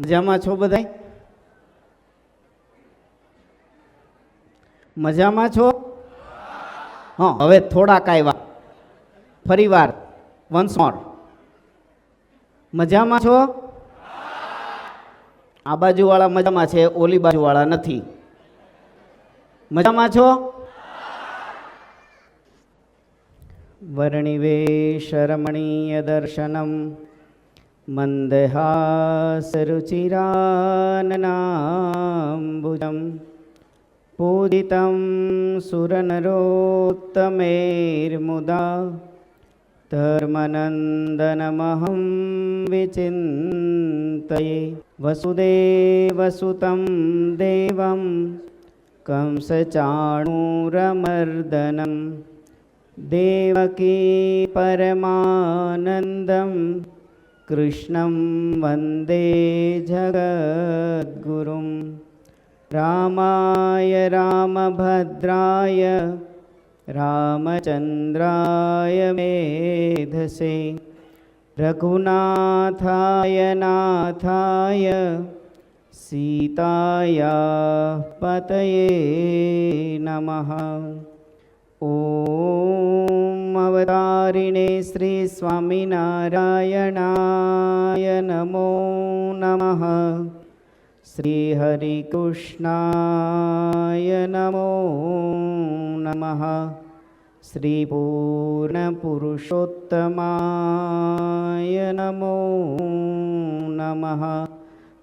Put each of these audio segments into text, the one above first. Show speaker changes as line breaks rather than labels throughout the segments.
મજામાં છો બધાય? મજામાં છો? હા, હવે થોડાક આવ્યા. ફરી વાર, વન્સ મોર. મજામાં છો? આ બાજુવાળા મજામાં છે, ઓલી બાજુવાળા નથી. મજામાં છો? વર્ણિવેશરમણીય દર્શનમ મંદહાસરુચિરાનનાંબુજમ પૂજિतं સુરનરોત્તમૈર્મુદા ધર્મનંદનમહં વિચિन्तये વસુદેવસુतं દેવં કંસચાણૂરમર્દનમ દેવકી પરમાનંદમ કૃષ્ણં વંદે જગદ્ગુરુમ રામાય રામભદ્રાય રામચંદ્રાય મેધસે રઘુનાથાય નાથાય સીતાયા પતયે નમઃ. ઓમ અવતારિણે શ્રી સ્વામિનારાયણાય નમો નમઃ. શ્રી હરિકૃષ્ણાય નમો નમઃ. શ્રી પૂર્ણ પુરુષોત્તમાય નમો નમઃ.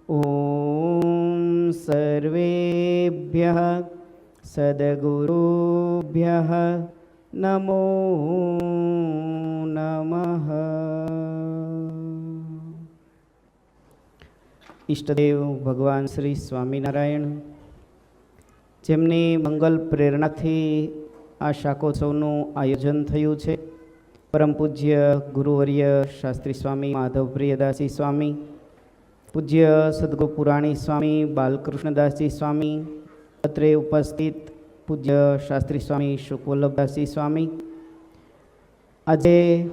ઓમ સર્વેભ્યઃ સદગુરુભ્યઃ નમો નમઃ. ઈષ્ટદેવ ભગવાન શ્રી સ્વામિનારાયણ, જેમની મંગલ પ્રેરણાથી આ શાકોત્સવનું આયોજન થયું છે, પરમ પૂજ્ય ગુરુવર્ય શાસ્ત્રી સ્વામી માધવપ્રિયદાસજી સ્વામી, પૂજ્ય સદગુરુ પુરાણી સ્વામી બાલકૃષ્ણદાસજી સ્વામી, અત્રે ઉપસ્થિત પૂજ્ય શાસ્ત્રી સ્વામી શુકવલ્લભદાસજી સ્વામી, આજે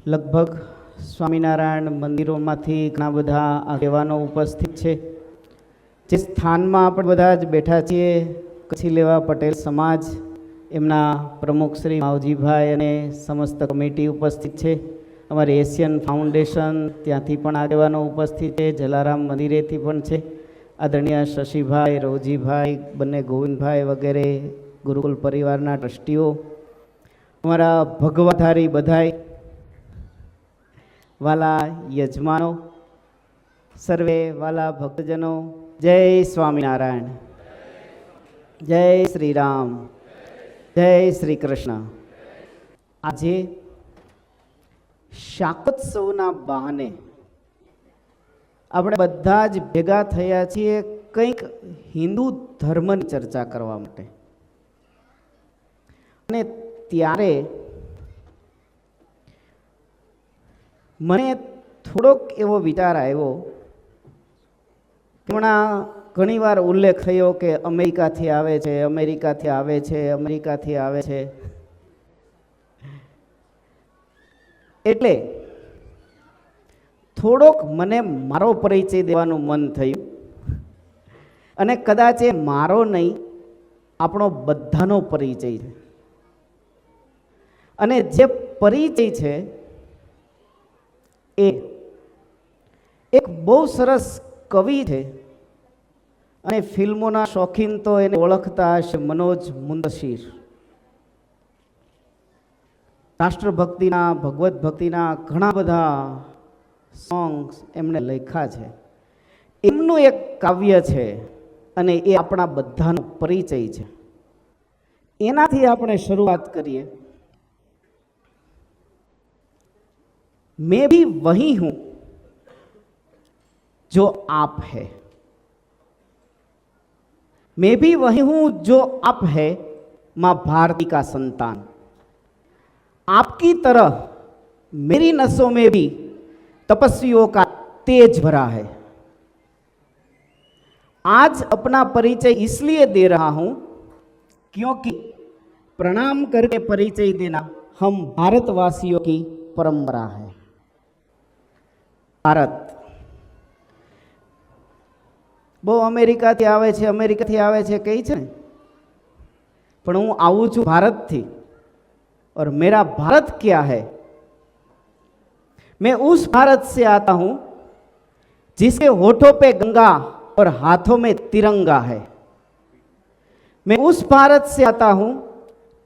લગભગ સ્વામિનારાયણ મંદિરોમાંથી ઘણા બધા આગેવાનો ઉપસ્થિત છે. જે સ્થાનમાં આપણે બધા જ બેઠા છીએ, કચ્છી લેવા પટેલ સમાજ, એમના પ્રમુખ શ્રી માવજીભાઈ અને સમસ્ત કમિટી ઉપસ્થિત છે. અમારી એશિયન ફાઉન્ડેશન ત્યાંથી પણ આગેવાનો ઉપસ્થિત છે. જલારામ મંદિરેથી પણ છે. આદરણીય શશીભાઈ, રવજીભાઈ, બંને ગોવિંદભાઈ વગેરે ગુરુકુલ પરિવારના ટ્રસ્ટીઓ, અમારા ભગવાધારી બધાય વાલા યજમાનો, સર્વે વાલા ભક્તજનો, જય સ્વામિનારાયણ, જય શ્રી રામ, જય શ્રી કૃષ્ણ. આજે શાકોત્સવના બહાને આપણે બધા જ ભેગા થયા છીએ કંઈક હિન્દુ ધર્મની ચર્ચા કરવા માટે. અને ત્યારે મને થોડોક એવો વિચાર આવ્યો. હમણાં ઘણીવાર ઉલ્લેખ થયો કે અમેરિકાથી આવે છે, અમેરિકાથી આવે છે, અમેરિકાથી આવે છે. એટલે થોડોક મને મારો પરિચય દેવાનું મન થયું. અને કદાચ એ મારો નહીં, આપણો બધાનો પરિચય છે. અને જે પરિચય છે એ એક બહુ સરસ કવિ છે, અને ફિલ્મોના શોખીન તો એને ઓળખતા હશે, મનોજ મુંતશીર. રાષ્ટ્રભક્તિના, ભગવત ભક્તિના ઘણા બધા સોંગ્સ એમણે લખ્યા છે. એમનું એક કાવ્ય છે અને એ આપણા બધાનો પરિચય છે. એનાથી આપણે શરૂઆત કરીએ. मैं भी वही हूं जो आप है, मैं भी वही हूं जो आप है, मां भारती का संतान. आपकी तरह मेरी नसों में भी तपस्वियों का तेज भरा है. आज अपना परिचय इसलिए दे रहा हूं क्योंकि प्रणाम करके परिचय देना हम भारतवासियों की परंपरा है. ભારત બહુ અમેરિકાથી આવે છે કહે છે ને, પણ હું આવું છું ભારતથી। और मेरा भारत क्या है? मैं उस भारत से आता हूं जिसके होठों पे गंगा और हाथों में तिरंगा है। मैं उस भारत से आता हूं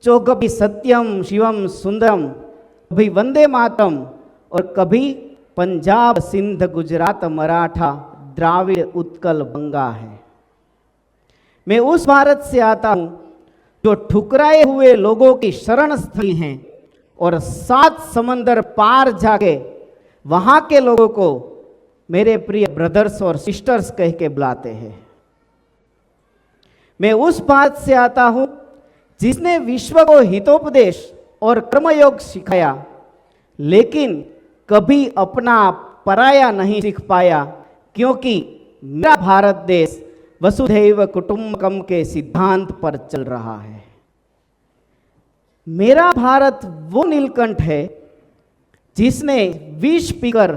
जो कभी सत्यम शिवम सुंदरम, कभी वंदे मातरम और कभी पंजाब सिंध गुजरात मराठा द्राविड़ उत्कल बंगा है। मैं उस भारत से आता हूं जो ठुकराए हुए लोगों की शरण स्थली हैं और 7 समंदर पार जाके वहां के लोगों को मेरे प्रिय ब्रदर्स और सिस्टर्स कह के बुलाते हैं। मैं उस भारत से आता हूं जिसने विश्व को हितोपदेश और कर्मयोग सिखाया, लेकिन कभी अपना पराया नहीं सीख पाया, क्योंकि मेरा भारत देश वसुधैव कुटुंबकम के सिद्धांत पर चल रहा है। मेरा भारत वो नीलकंठ है जिसने विष पीकर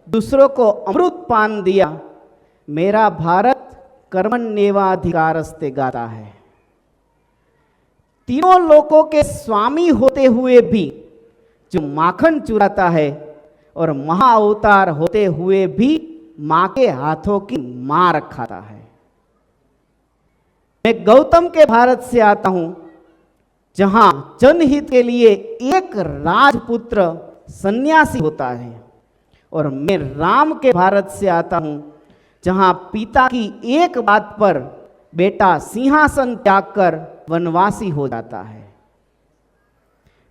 दूसरों को अमृत पान दिया। मेरा भारत कर्मण्येवाधिकारस्ते गाता है। तीनों लोकों के स्वामी होते हुए भी जो माखन चुराता है और महाअवतार होते हुए भी मां के हाथों की मार खाता है। मैं गौतम के भारत से आता हूं जहां जनहित के लिए एक राजपुत्र सन्यासी होता है, और मैं राम के भारत से आता हूं जहां पिता की एक बात पर बेटा सिंहासन त्याग कर वनवासी हो जाता है।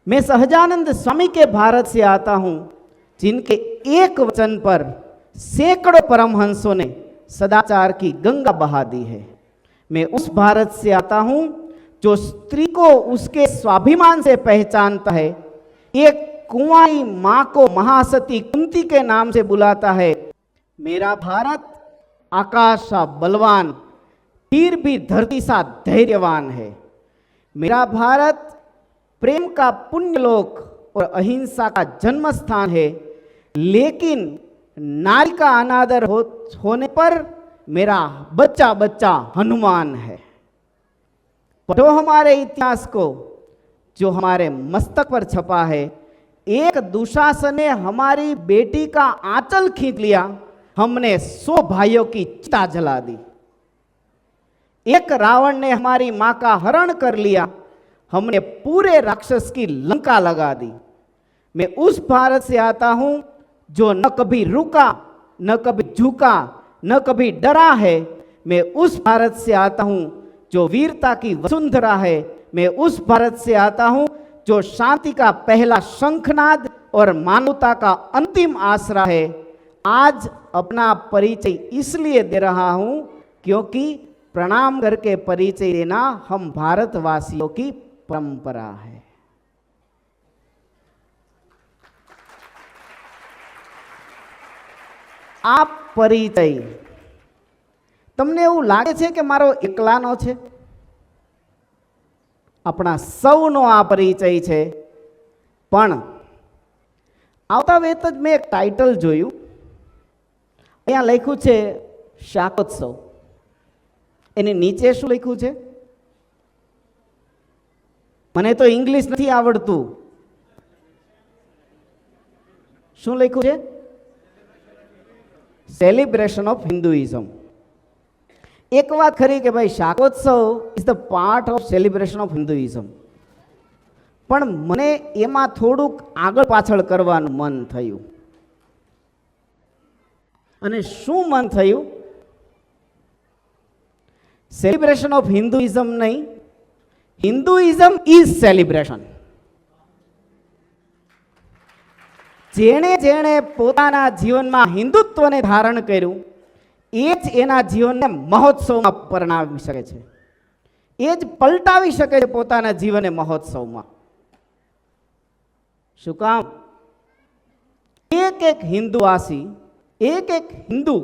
मैं सहजानंद स्वामी के भारत से आता हूं जिनके एक वचन पर सैकड़ों परमहंसों ने सदाचार की गंगा बहा दी है। मैं उस भारत से आता हूं जो स्त्री को उसके स्वाभिमान से पहचानता है, एक कुंवारी मां को महासती कुंती के नाम से बुलाता है। मेरा भारत आकाश सा बलवान, तीर भी धरती सा धैर्यवान है। मेरा भारत प्रेम का पुण्यलोक और अहिंसा का जन्म स्थान है, लेकिन नारी का अनादर होने पर मेरा बच्चा बच्चा हनुमान है। पढ़ो हमारे इतिहास को जो हमारे मस्तक पर छपा है। एक दुशासन ने हमारी बेटी का आंचल खींच लिया, हमने 100 भाइयों की चिता जला दी। एक रावण ने हमारी मां का हरण कर लिया, हमने पूरे राक्षस की लंका लगा दी। मैं उस भारत से आता हूं जो न कभी रुका, न कभी झुका, न कभी डरा है। मैं उस भारत से आता हूं जो वीरता की वसुंधरा है। मैं उस भारत से आता हूं जो शांति का पहला शंखनाद और मानवता का अंतिम आसरा है। आज अपना परिचय इसलिए दे रहा हूं क्योंकि प्रणाम करके परिचय देना हम भारतवासियों की परंपरा है। આ પરિચય તમને એવું લાગે છે કે મારો એકલાનો છે? આપણા સૌનો આ પરિચય છે। પણ આવતા વેત જ મેં એક ટાઇટલ જોયું, અહીંયા લખ્યું છે શાકોત્સવ। એની નીચે શું લખ્યું છે? મને તો ઇંગ્લિશ નથી આવડતું, શું લખ્યું છે? Celebration of Hinduism. एक बात खरी कि भाई Shakotsav is the part of celebration of Hinduism, पण मने एमां थोड़ुंक आगळ पाछळ करवानुं मन थयुं। अने शुं मन थयुं? सेलिब्रेशन ऑफ हिंदुइज्म नहीं, हिंदुइज्म इज सेलिब्रेशन। जेणे जेणे पोताना जीवनमां हिंदुत्वने धारण कर्युं ए ज एना जीवनने महोत्सवमां परिणामी शके छे, ए ज पलटावी शके छे पोताना जीवनने महोत्सवमां। शुं काम? एक एक हिंदुवासी, एक एक हिंदू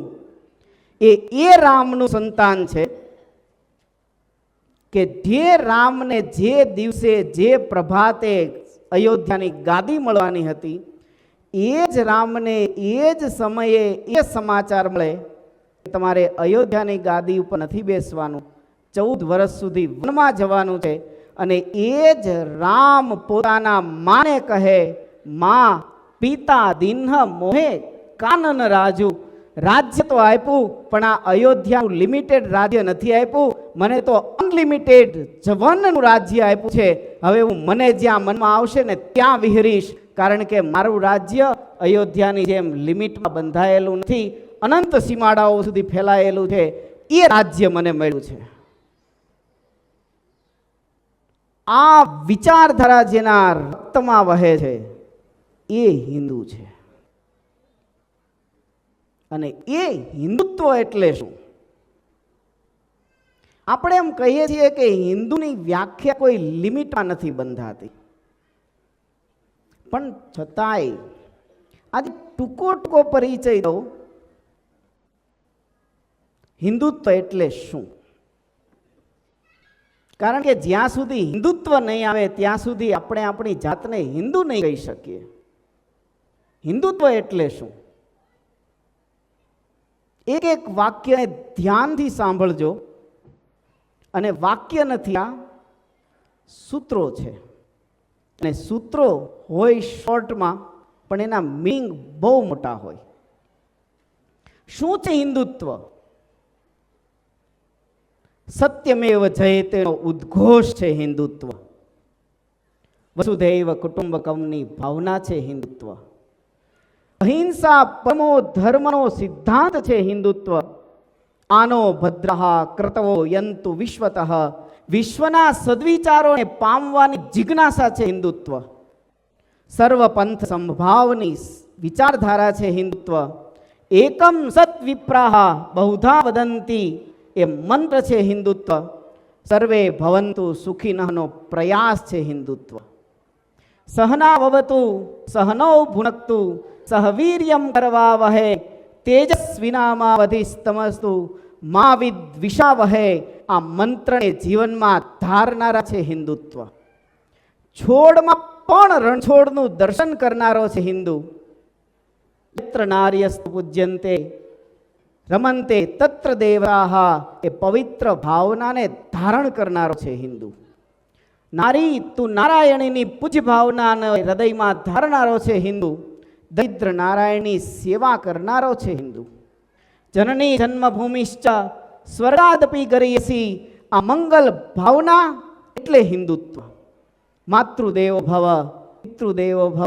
ए रामनुं संतान छे के जे रामने जे दिवसे जे प्रभाते अयोध्यानी गादी मळवानी हती, ए ज रामने ए ज समये ए समाचार मळे તમારે અયોધ્યાની ગાદી ઉપર નથી બેસવાનું, 14 વર્ષ સુધી વનમાં જવાનું છે. અને એ જ રામ પોતાના માને કહે, માં પિતા દિન્હ મોહે કાનન રાજુ, રાજ્ય તો આપ્યું પણ આ અયોધ્યાનું લિમિટેડ રાજ્ય નથી આપ્યું, મને તો અનલિમિટેડ જવનનું રાજ્ય આપ્યું છે. હવે હું મને જ્યાં મનમાં આવશે ને ત્યાં વિહરીશ, કારણ કે મારું રાજ્ય અયોધ્યાની જેમ લિમિટમાં બંધાયેલું નથી, અનંત સીમાડાઓ સુધી ફેલાયેલું છે. એ રાજ્ય મને મળ્યું છે. આ વિચારધારા જેના રક્તમાં વહે છે એ હિન્દુ છે. અને એ હિન્દુત્વ એટલે શું? આપણે એમ કહીએ છીએ કે હિન્દુની વ્યાખ્યા કોઈ લિમિટમાં નથી બંધાતી, પણ છતાંય આજે ટૂંકો ટૂંકો પરિચય દઉં. હિન્દુત્વ એટલે શું? કારણ કે જ્યાં સુધી હિન્દુત્વ નહીં આવે ત્યાં સુધી આપણે આપણી જાતને હિન્દુ નહીં કહી શકીએ. હિન્દુત્વ એટલે શું? એક એક વાક્યને ધ્યાનથી સાંભળજો. અને વાક્ય નથી, આ સૂત્રો છે. અને સૂત્રો હોય શોર્ટમાં, પણ એના મીનિંગ બહુ મોટા હોય. શું છે હિન્દુત્વ? સત્યમેવ જયતેનો ઉદ્ઘોષ છે હિન્દુત્વ. વસુધૈવ કુટુંબકમની ભાવના છે હિન્દુત્વ. અહિંસા પરમો ધર્મનો સિદ્ધાંત છે હિન્દુત્વ. આનો ભદ્રઃ કર્તવો યંતુ વિશ્વતઃ, વિશ્વના સદ્વિચારોને પામવાની જિજ્ઞાસા છે હિન્દુત્વ. સર્વ પંથ સંભાવની વિચારધારા છે હિન્દુત્વ. એકમ સત વિપ્રાહ બહુધા વદંતી, એ મંત્ર છે હિન્દુત્વ. સર્વે ભવંતુ સુખિનઃનો પ્રયાસ છે હિન્દુત્વ. સહનાવવતુ સહનૌ ભુનક્તુ સહવીર્યમ કરવાવહે તેજસ્વિનામાવધિસ્તમસ્તુ મા વિદ્વિષાવહે. આ મંત્રને જીવનમાં ધારનારા છે હિન્દુત્વ. છોડમાં પણ રણછોડનું દર્શન કરનારો છે હિન્દુ. યત્ર નાર્યસ્તુ પૂજ્યન્તે રમંતે તત્ર દેવાહ, એ પવિત્ર ભાવનાને ધારણ કરનારો છે હિન્દુ. નારી તું નારાયણીની પૂજ્ય ભાવનાને હૃદયમાં ધારનારો છે હિન્દુ. દરિદ્ર નારાયણની સેવા કરનારો છે હિન્દુ. જનની જન્મભૂમિશ્ચ સ્વર્ગાદપી ગરીયસી, આ મંગલ ભાવના એટલે હિન્દુત્વ. માતૃદેવો ભવ, પિતૃદેવો ભવ,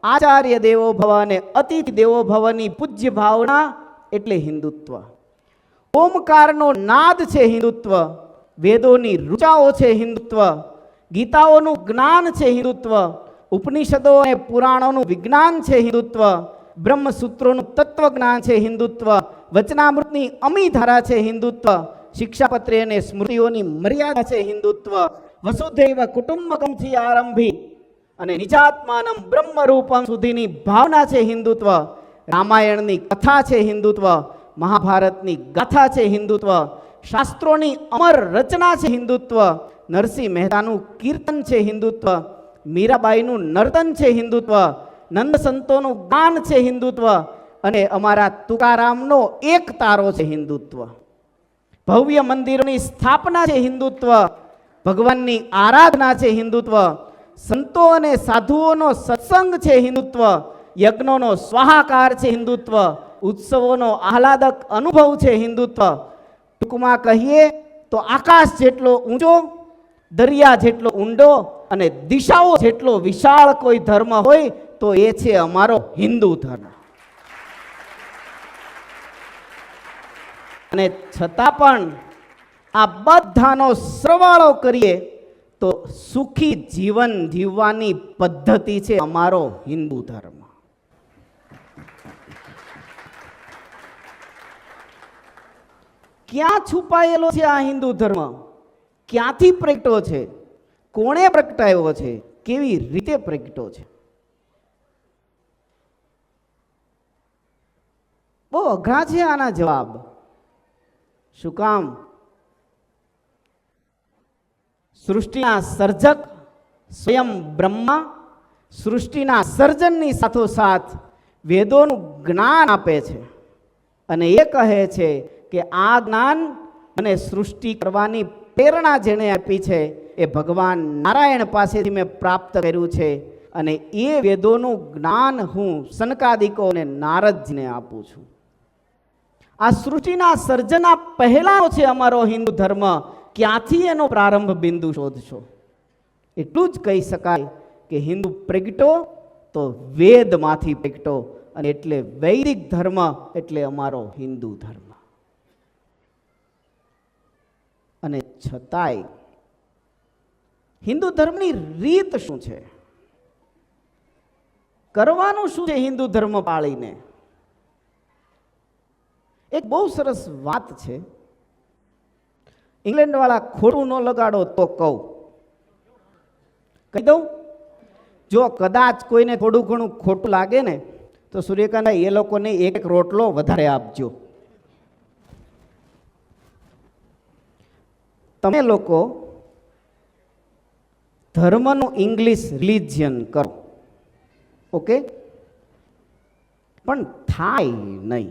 આચાર્ય દેવો ભવ અને અતિથિ દેવો ભવની પૂજ્ય ભાવના એટલે હિન્દુત્વ. ઓમકારનો નાદ છે હિન્દુત્વ. વેદોની ઋચાઓ છે હિન્દુત્વ. ગીતાઓનું જ્ઞાન છે હિન્દુત્વ. ઉપનિષદો અને પુરાણોનું વિજ્ઞાન છે હિન્દુત્વ. બ્રહ્મસૂત્રોનું તત્વજ્ઞાન છે હિન્દુત્વ. વચનામૃતની અમી ધારા છે હિન્દુત્વ. શિક્ષાપત્રી અને સ્મૃતિઓની મર્યાદા છે હિન્દુત્વ. વસુધૈવ કુટુંબકમથી આરંભી અને નિજાત્માનમ બ્રહ્મરૂપમ સુધીની ભાવના છે હિન્દુત્વ. રામાયણની કથા છે હિન્દુત્વ. મહાભારતની ગાથા છે હિન્દુત્વ. શાસ્ત્રોની અમર રચના છે હિન્દુત્વ. નરસિંહ મહેતાનું કીર્તન છે હિન્દુત્વ. મીરાબાઈનું નર્તન છે હિન્દુત્વ. નંદ સંતોનું ગાન છે હિન્દુત્વ. અને અમારા તુકારામનો એક તારો છે હિન્દુત્વ. ભવ્ય મંદિરોની સ્થાપના છે હિન્દુત્વ. ભગવાનની આરાધના છે હિન્દુત્વ. સંતો અને સાધુઓનો સત્સંગ છે હિન્દુત્વ. યજ્ઞોનો સ્વાહાકાર છે હિન્દુત્વ. ઉત્સવોનો આહલાદક અનુભવ છે હિન્દુત્વ. ટૂંકમાં કહીએ તો આકાશ જેટલો ઊંચો, દરિયા જેટલો ઊંડો અને દિશાઓ જેટલો વિશાળ કોઈ ધર્મ હોય તો એ છે અમારો હિન્દુ ધર્મ. અને છતાં પણ આ બધાનો સરવાળો કરીએ તો સુખી જીવન જીવવાની પદ્ધતિ છે અમારો હિન્દુ ધર્મ. ક્યાં છુપાયેલો છે આ હિન્દુ ધર્મ? ક્યાંથી પ્રગટો છે? કોણે પ્રગટાવ્યો છે? કેવી રીતે પ્રગટો છે? બહુ અઘરા છે આના જવાબ. શું કામ? સૃષ્ટિના સર્જક સ્વયં બ્રહ્મા સૃષ્ટિના સર્જનની સાથોસાથ વેદોનું જ્ઞાન આપે છે અને એ કહે છે કે આ જ્ઞાન મને સૃષ્ટિ કરવાની પ્રેરણા જેણે આપી છે એ ભગવાન નારાયણ પાસેથી મેં પ્રાપ્ત કર્યું છે, અને એ વેદોનું જ્ઞાન હું સનકાદિકો અને નારદજીને આપું છું. આ સૃષ્ટિના સર્જના પહેલાનો છે અમારો હિન્દુ ધર્મ. ક્યાંથી એનો પ્રારંભ બિંદુ શોધશો? એટલું જ કહી શકાય કે હિન્દુ પ્રગટો તો વેદમાંથી પ્રગટો, અને એટલે વૈદિક ધર્મ એટલે અમારો હિન્દુ ધર્મ. અને છતાંય હિન્દુ ધર્મની રીત શું છે? કરવાનું શું છે હિન્દુ ધર્મ પાળીને? એક બહુ સરસ વાત છે. ઇંગ્લેન્ડ વાળા ખોટું ન લગાડો તો કહું, કહી દઉં. જો કદાચ કોઈને થોડું ઘણું ખોટું લાગે ને તો સૂર્યકાંત એ લોકોને એક રોટલો વધારે આપજો. તમે લોકો ધર્મનું ઇંગ્લિશ રિલિજિયન કરો, ઓકે, પણ થાય નહીં.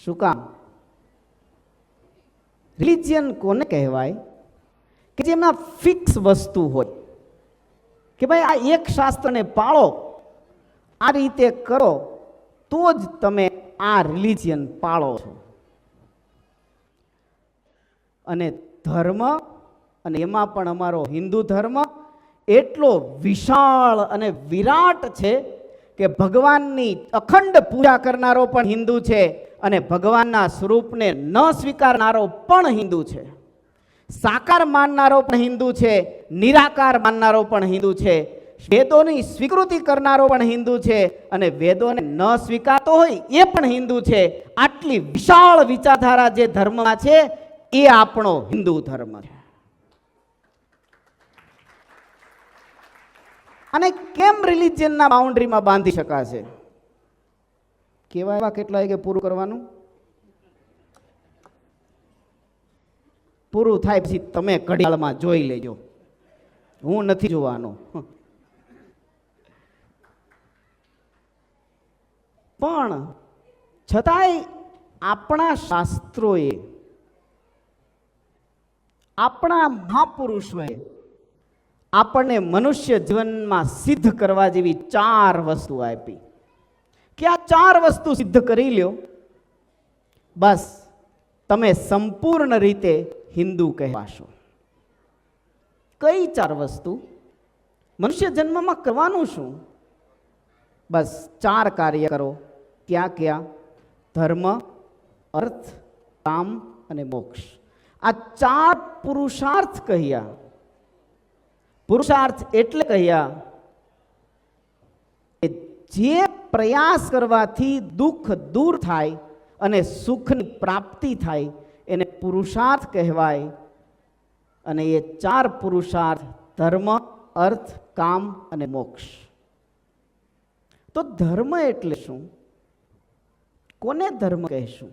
શું કામ? રિલિજિયન કોને કહેવાય કે જેમાં ફિક્સ વસ્તુ હોય કે ભાઈ આ એક શાસ્ત્રને પાળો, આ રીતે કરો તો જ તમે આ રિલિજિયન પાળો છો. અને ધર્મ, અને એમાં પણ અમારો હિન્દુ ધર્મ એટલો વિશાળ અને વિરાટ છે કે ભગવાનની અખંડ પૂજા કરનારો પણ હિન્દુ છે, અને ભગવાનના સ્વરૂપને ન સ્વીકારનારો પણ હિન્દુ છે. સાકાર માનનારો પણ હિન્દુ છે, નિરાકાર માનનારો પણ હિન્દુ છે, વેદોની સ્વીકૃતિ કરનારો પણ હિન્દુ છે, અને વેદોને ન સ્વીકારતો હોય એ પણ હિન્દુ છે. આટલી વિશાળ વિચારધારા જે ધર્મમાં છે એ આપણો હિન્દુ ધર્મ છે. અને કેમ રિલિજિયનના બાઉન્ડ્રીમાં બાંધી શકાશે? કેવા એવા કેટલા કે પૂરું કરવાનું? પૂરું થાય પછી તમે ઘડિયાળમાં જોઈ લેજો, હું નથી જોવાનો. પણ છતાંય આપણા શાસ્ત્રોએ, આપણા મહાપુરુષોએ આપણને મનુષ્ય જીવનમાં સિદ્ધ કરવા જેવી 4 વસ્તુ આપી કે આ 4 વસ્તુ સિદ્ધ કરી લ્યો, બસ તમે સંપૂર્ણ રીતે હિન્દુ કહેવાશો. કઈ 4 વસ્તુ? મનુષ્ય જન્મમાં કરવાનું શું? બસ 4 કાર્ય કરો. ક્યાં ક્યાં? ધર્મ, અર્થ, કામ અને મોક્ષ. આ 4 પુરુષાર્થ કહ્યા. પુરુષાર્થ એટલે કહ્યા કે જે પ્રયાસ કરવાથી દુઃખ દૂર થાય અને સુખની પ્રાપ્તિ થાય એને પુરુષાર્થ કહેવાય. અને એ 4 પુરુષાર્થ ધર્મ, અર્થ, કામ અને મોક્ષ. તો ધર્મ એટલે શું? કોને ધર્મ કહેશું?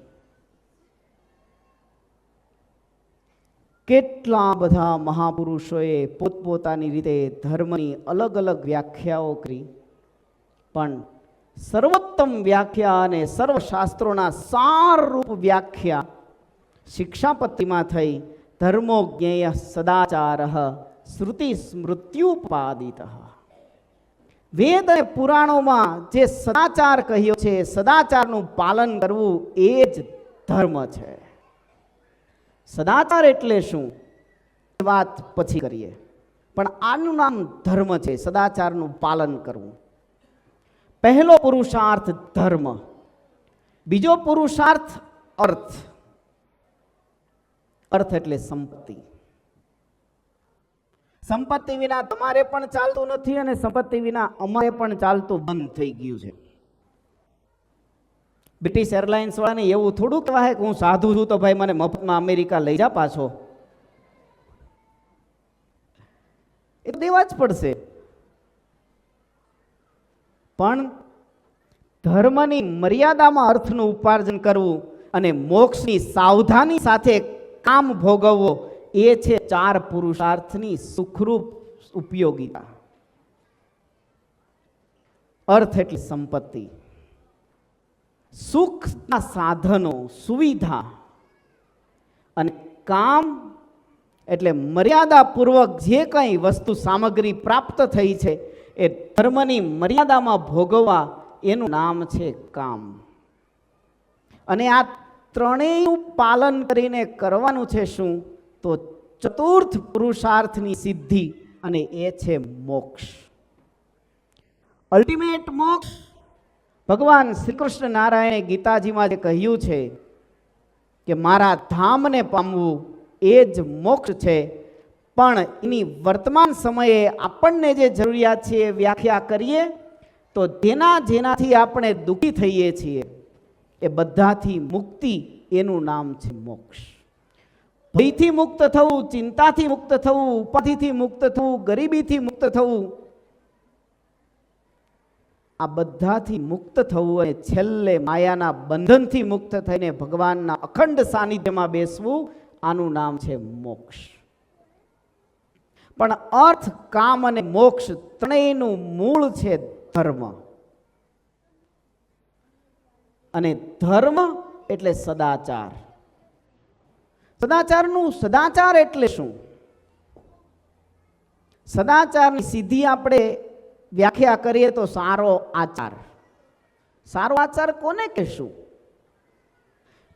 કેટલા બધા મહાપુરુષોએ પોતપોતાની રીતે ધર્મની અલગ અલગ વ્યાખ્યાઓ કરી, પણ સર્વોત્તમ વ્યાખ્યા અને સર્વશાસ્ત્રોના સારરૂપ વ્યાખ્યા શિક્ષાપત્તિમાં થઈ. ધર્મો જ્ઞેય સદાચારઃ શ્રુતિ સ્મૃત્યુપાદિતઃ. વેદ અને પુરાણોમાં જે સદાચાર કહ્યો છે, સદાચારનું પાલન કરવું એ જ ધર્મ છે. સદાચાર એટલે શું વાત પછી કરીએ, પણ આનું નામ ધર્મ છે, સદાચારનું પાલન કરવું. પહેલો પુરુષાર્થ ધર્મ, બીજો પુરુષાર્થ અર્થ. અર્થ એટલે સંપત્તિ. સંપત્તિ વિના તમારે પણ ચાલતું નથી અને સંપત્તિ વિના અમારે પણ ચાલતું બંધ થઈ ગયું છે. બ્રિટિશ એરલાઇન્સ વાળાને એવું થોડું કહેવાય કે હું સાધુ છું તો ભાઈ મને મફતમાં અમેરિકા લઈ જા પાછો. એ તો દેવા જ પડશે. પણ ધર્મની મર્યાદામાં અર્થનું ઉપાર્જન કરવું અને મોક્ષની સાવધાની સાથે કામ ભોગવવો એ છે 4 પુરુષાર્થની સુખરૂપ ઉપયોગિતા. અર્થ એટલે સંપત્તિ. સુખના સાધનો, સુવિધા અને કામ એટલે મર્યાદાપૂર્વક જે કંઈ વસ્તુ સામગ્રી પ્રાપ્ત થઈ છે એ ધર્મની મર્યાદામાં ભોગવવા એનું નામ છે કામ. અને આ ત્રણેયનું પાલન કરીને કરવાનું છે શું? તો ચતુર્થ પુરુષાર્થની સિદ્ધિ, અને એ છે મોક્ષ. અલ્ટિમેટ મોક્ષ ભગવાન શ્રી કૃષ્ણ નારાયણે ગીતાજીમાં જે કહ્યું છે કે મારા ધામને પામવું એ જ મોક્ષ છે. પણ એની વર્તમાન સમયે આપણને જે જરૂરિયાત છે એ વ્યાખ્યા કરીએ તો જેનાથી આપણે દુઃખી થઈએ છીએ એ બધાથી મુક્તિ, એનું નામ છે મોક્ષ. ભયથી મુક્ત થવું, ચિંતાથી મુક્ત થવું, ઉપાધિથી મુક્ત થવું, ગરીબીથી મુક્ત થવું, આ બધાથી મુક્ત થવું અને છેલ્લે માયાના બંધનથી મુક્ત થઈને ભગવાનના અખંડ સાનિધ્યમાં બેસવું, આનું નામ છે મોક્ષ. પણ અર્થ, કામ અને મોક્ષ ત્રણેયનું મૂળ છે ધર્મ. અને ધર્મ એટલે સદાચાર. સદાચાર એટલે શું? સદાચારની સીધી આપણે વ્યાખ્યા કરીએ તો સારો આચાર. સારો આચાર કોને કહેશું?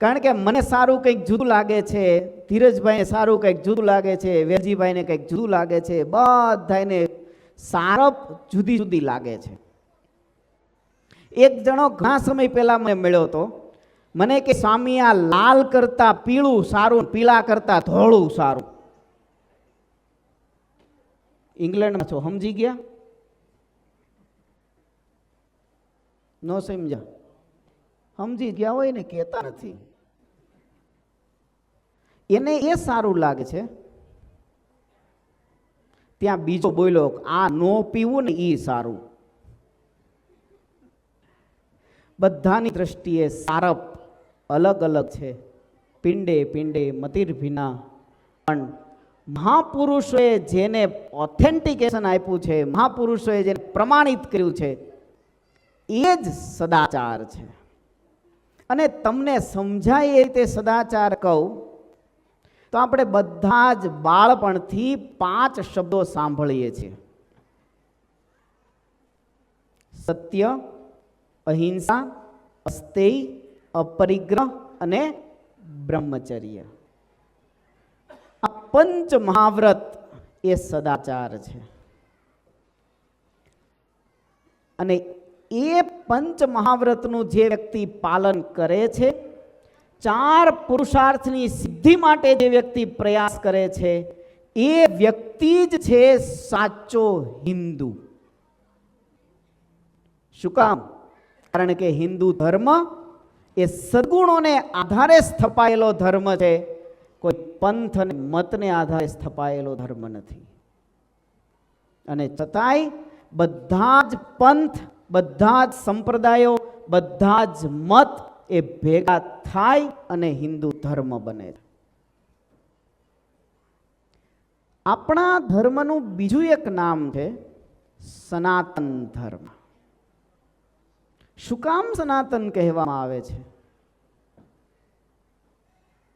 કારણ કે મને સારું કંઈક જુદું લાગે છે, ધીરજભાઈને સારું કંઈક જુદું લાગે છે, વેરજીભાઈને કંઈક જુદું લાગે છે, બધાને સારપ જુદી જુદી લાગે છે. એક જણો ઘણા સમય પહેલા મને મળ્યો હતો. મને કે સ્વામી, આ લાલ કરતા પીળું સારું, પીળા કરતા ધોળું સારું. ઇંગ્લેન્ડમાં છો, સમજી ગયા? ન સમજ્યા? સમજી ગયા હોય ને કહેતા નથી. એને એ સારું લાગે છે. ત્યાં બીજો બોલ્યો, આ નો પીવું ને એ સારું. બધાની દ્રષ્ટિએ સારપ અલગ અલગ છે, પિંડે પિંડે મતિર ભીના. પણ મહાપુરુષોએ જેને ઓથેન્ટિકેશન આપ્યું છે, મહાપુરુષોએ જેને પ્રમાણિત કર્યું છે, એ જ સદાચાર છે. અને તમને સમજાય એ રીતે સદાચાર કહું તો આપણે બધા જ બાળપણથી 5 શબ્દો સાંભળીએ છીએ: સત્ય, અહિંસા, અસ્તેય, અપરિગ્રહ અને બ્રહ્મચર્ય. આ 5 મહાવ્રત એ સદાચાર છે. અને એ 5 મહાવ્રતનું જે વ્યક્તિ પાલન કરે છે, 4 પુરુષાર્થની સિદ્ધિ માટે જે વ્યક્તિ પ્રયાસ કરે છે, એ વ્યક્તિ જ છે સાચો હિન્દુ. શું કામ? કારણ કે હિન્દુ ધર્મ એ સદગુણોને આધારે સ્થપાયેલો ધર્મ છે, કોઈ પંથ અને મતને આધારે સ્થપાયેલો ધર્મ નથી. અને છતાંય બધા જ પંથ, બધા જ સંપ્રદાયો, બધા જ મત એ ભેગા થાય અને હિન્દુ ધર્મ બને. આપણા ધર્મનું બીજું એક નામ છે સનાતન ધર્મ. શું કામ સનાતન કહેવામાં આવે છે?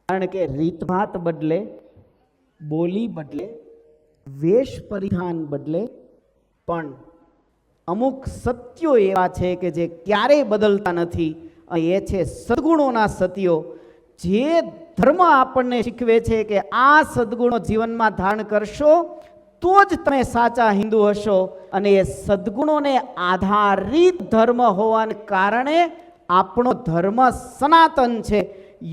કારણ કે રીતભાત બદલે, બોલી બદલે, વેશ પરિધાન બદલે, પણ અમુક સત્યો એવા છે કે જે ક્યારેય બદલતા નથી. એ છે સદગુણોના સત્યો. જે ધર્મ આપણને શીખવે છે કે આ સદગુણો જીવનમાં ધારણ કરશો તો જ તમે સાચા હિન્દુ હશો. અને એ સદગુણોને આધારિત ધર્મ હોવાને કારણે આપણો ધર્મ સનાતન છે,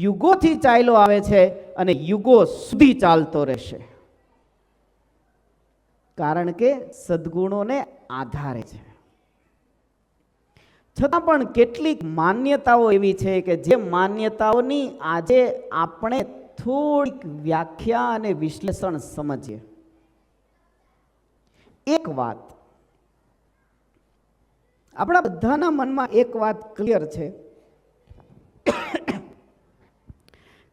યુગોથી ચાલ્યો આવે છે અને યુગો સુધી ચાલતો રહેશે. કારણ કે સદગુણોને આધારે છે. છતાં પણ કેટલીક માન્યતાઓ એવી છે કે જે માન્યતાઓની આજે આપણે થોડીક વ્યાખ્યા અને વિશ્લેષણ સમજીએ. એક વાત આપણા બધાના મનમાં એક વાત ક્લિયર છે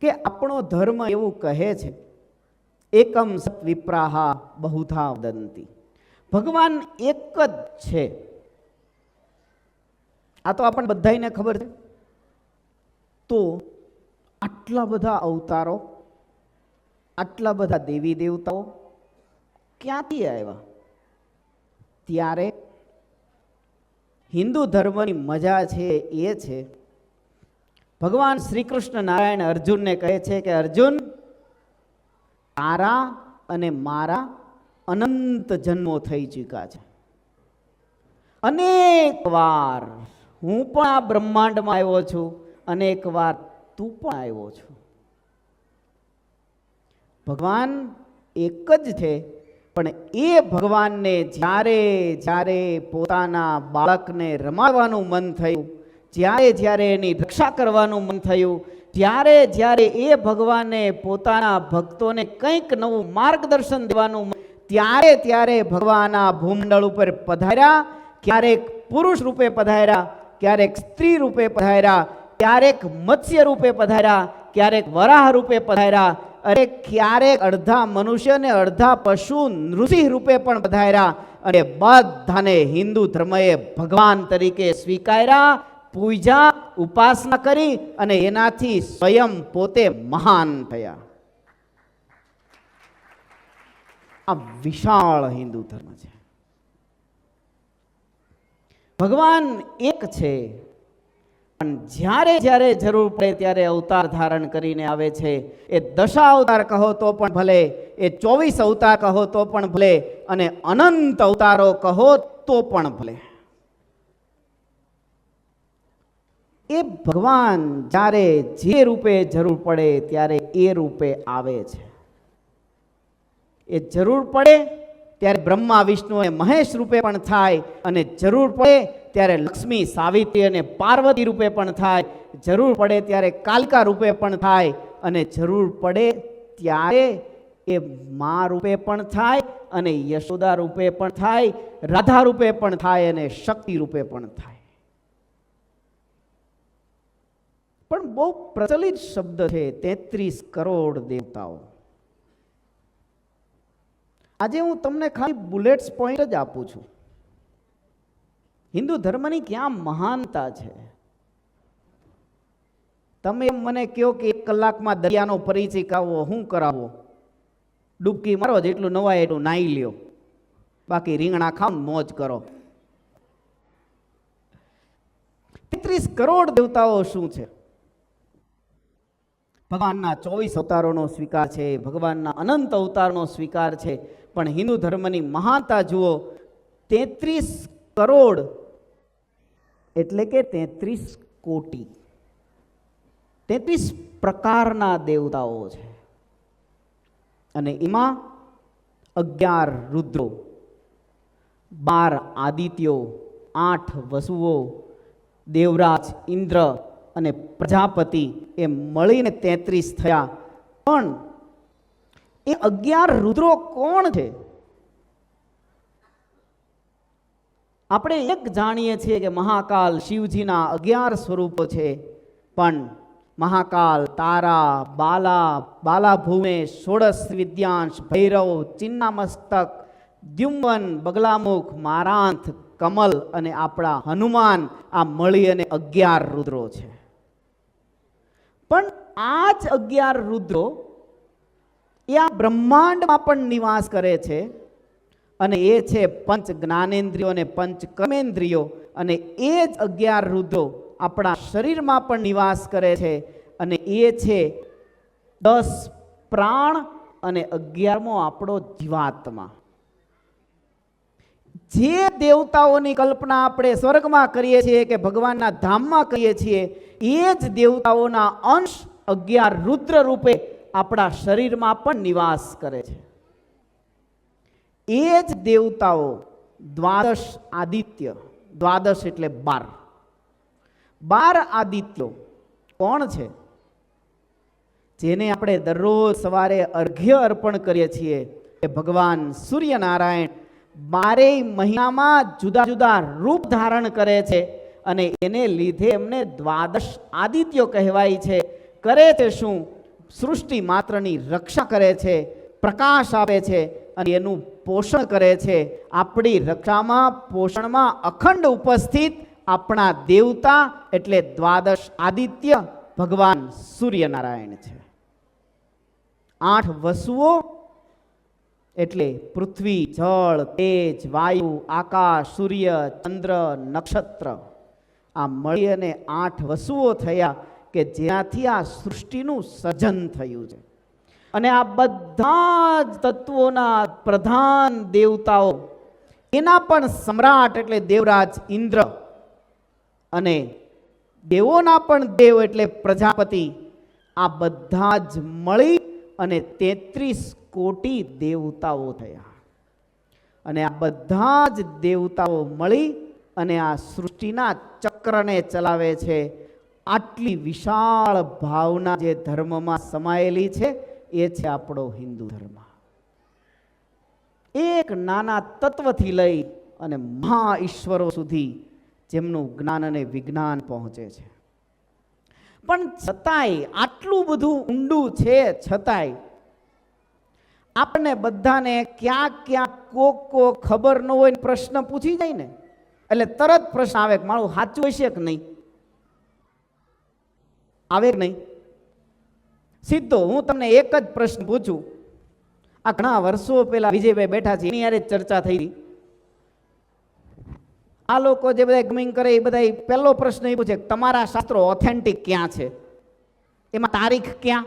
કે આપણો ધર્મ એવું કહે છે, એકમ સત વિપ્રાહા બહુધા વદંતી. ભગવાન એક જ છે. આ તો આપણને બધાને ખબર છે. તો આટલા બધા અવતારો, આટલા બધા દેવી દેવતાઓ ક્યાંથી આવ્યા? ત્યારે હિન્દુ ધર્મની મજા છે એ છે, ભગવાન શ્રી કૃષ્ણ નારાયણ અર્જુનને કહે છે કે અર્જુન, તારા અને મારા અનંત જન્મો થઈ ચૂક્યા છે. અનેક વાર હું પણ આ બ્રહ્માંડમાં આવ્યો છું, અનેક વાર તું પણ આવ્યો છું. ભગવાન એક જ છે, પણ એ ભગવાનને જ્યારે જ્યારે પોતાના બાળકને રમાડવાનું મન થયું, જ્યારે જ્યારે એની રક્ષા કરવાનું મન થયું, ત્યારે જ્યારે એ ભગવાને પોતાના ભક્તોને કંઈક નવું માર્ગદર્શન દેવાનું, ત્યારે ત્યારે ભગવાન આ ભૂમંડળ ઉપર પધાર્યા. ક્યારેક પુરુષ રૂપે પધાર્યા, ક્યારેક સ્ત્રી રૂપે પધાર્યા, ક્યારેક મત્સ્ય રૂપે પધાર્યા, ક્યારેક વરાહ રૂપે પધાર્યા, અરે ક્યારેક અડધા મનુષ્ય ને અડધા પશુ નૃસિંહ રૂપે પણ પધાર્યા. અને બધાને હિન્દુ ધર્મએ ભગવાન તરીકે સ્વીકાર્યા, પૂજા, ઉપાસના કરી અને એનાથી સ્વયં પોતે મહાન થયા. આ વિશાળ હિન્દુ ધર્મ છે. ભગવાન એક છે, પણ જ્યારે જ્યારે જરૂર પડે ત્યારે અવતાર ધારણ કરીને આવે છે. એ 10 અવતાર કહો તો પણ ભલે, એ 24 અવતાર કહો તો પણ ભલે, અને અનંત અવતારો કહો તો પણ ભલે. એ ભગવાન જ્યારે જે રૂપે જરૂર પડે ત્યારે એ રૂપે આવે છે. એ જરૂર પડે ત્યારે બ્રહ્મા વિષ્ણુ અને મહેશ રૂપે પણ થાય, અને જરૂર પડે ત્યારે લક્ષ્મી, સાવિત્રી અને પાર્વતી રૂપે પણ થાય, જરૂર પડે ત્યારે કાલિકા રૂપે પણ થાય, અને જરૂર પડે ત્યારે એ મા રૂપે પણ થાય, અને યશોદા રૂપે પણ થાય, રાધા રૂપે પણ થાય, અને શક્તિ રૂપે પણ થાય. પણ બહુ પ્રચલિત શબ્દ છે 33 કરોડ દેવતાઓ. આજે હું તમને ખાલી બુલેટ્સ પોઈન્ટ જ આપું છું. હિન્દુ ધર્મની ક્યાં મહાનતા છે. તમે મને કહો કે 1 કલાકમાં દરિયાનો પરિચય કરાવો, હું કરાવો? ડૂબકી મારો, જેટલું નવાય એટલું નાહી લ્યો, બાકી રીંગણા ખાવ મોજ કરો. 33 કરોડ દેવતાઓ શું છે? ભગવાનના 24 અવતારોનો સ્વીકાર છે, ભગવાનના અનંત અવતારનો સ્વીકાર છે, પણ હિન્દુ ધર્મની મહાનતા જુઓ. 33 કરોડ એટલે કે 33 કોટી, 33 પ્રકારના દેવતાઓ છે. અને એમાં 11 રુદ્રો, 12 આદિત્યો, 8 વસુઓ, દેવરાજ ઇન્દ્ર અને પ્રજાપતિ, એ મળીને 33 થયા. પણ એ 11 રુદ્રો કોણ છે? આપણે એક જાણીએ છીએ કે મહાકાલ શિવજીના 11 સ્વરૂપો છે, પણ મહાકાલ, તારા, બાલા, બાલાભૂમે, ષોડશ વિદ્યાંશ, ભૈરવ, ચિન્નામસ્તક, દ્યુમ્ન, બગલામુખ, મારાંથ, કમલ અને આપણા હનુમાન, આ મળી અને 11 રુદ્રો છે. પણ આ જ 11 રુદ્રો એ આ બ્રહ્માંડમાં પણ નિવાસ કરે છે, અને એ છે પંચ જ્ઞાનેન્દ્રિયો અને પંચ કર્મેન્દ્રિયો. અને એ જ 11 રુદ્રો આપણા શરીરમાં પણ નિવાસ કરે છે, અને એ છે 10 પ્રાણ અને 11મો આપણો જીવાત્મા. જે દેવતાઓની કલ્પના આપણે સ્વર્ગમાં કરીએ છીએ કે ભગવાનના ધામમાં કરીએ છીએ, એ જ દેવતાઓના અંશ 11 રુદ્ર રૂપે આપણા શરીરમાં પણ નિવાસ કરે છે. એ જ દેવતાઓ 12 આદિત્ય, 12 એટલે 12 આદિત્યો કોણ છે? જેને આપણે દરરોજ સવારે અર્ઘ્ય અર્પણ કરીએ છીએ, એ ભગવાન સૂર્યનારાયણ 12 મહિનામાં જુદા જુદા રૂપ ધારણ કરે છે, અને એને લીધે એમને 12 આદિત્યો કહેવાય છે. કરે છે શું? સૃષ્ટિ માત્રની રક્ષા કરે છે, પ્રકાશ આપે છે, અને એનું પોષણ કરે છે. આપણી રક્ષામાં, પોષણમાં અખંડ ઉપસ્થિત આપણા દેવતા એટલે 12 આદિત્ય ભગવાન સૂર્યનારાયણ છે. 8 વસુઓ એટલે પૃથ્વી, જળ, તેજ, વાયુ, આકાશ, સૂર્ય, ચંદ્ર, નક્ષત્ર, આ મળી અને 8 વસુઓ થયા કે જેનાથી આ સૃષ્ટિનું સર્જન થયું છે. અને આ બધા જ તત્વોના પ્રધાન દેવતાઓ, એના પણ સમ્રાટ એટલે દેવરાજ ઇન્દ્ર, અને દેવોના પણ દેવ એટલે પ્રજાપતિ, આ બધા જ મળી અને 33 કોટી દેવતાઓ થયા. અને આ બધા જ દેવતાઓ મળી અને આ સૃષ્ટિના ચક્રને ચલાવે છે. આટલી વિશાળ ભાવના જે ધર્મમાં સમાયેલી છે એ છે આપણો હિન્દુ ધર્મ. એક નાના તત્વથી લઈ અને મહા ઈશ્વરો સુધી જેમનું જ્ઞાન અને વિજ્ઞાન પહોંચે છે. પણ છતાંય આટલું બધું ઊંડું છે, છતાંય આપણને બધાને ક્યાંક ક્યાંક કોક ખબર ન હોય, પ્રશ્ન પૂછી જાય ને એટલે તરત પ્રશ્ન આવે કે મારું સાચું હશે કે નહીં, આવે કે નહીં. સીધો હું તમને એક જ પ્રશ્ન પૂછું. આ ઘણા વર્ષો પહેલા વિજયભાઈ બેઠા છે એની યારે ચર્ચા થઈ હતી. આ લોકો જે બધા ગમિંગ કરે એ બધા પહેલો પ્રશ્ન એ પૂછે તમારા શાસ્ત્રો ઓથેન્ટિક ક્યાં છે, એમાં તારીખ ક્યાં,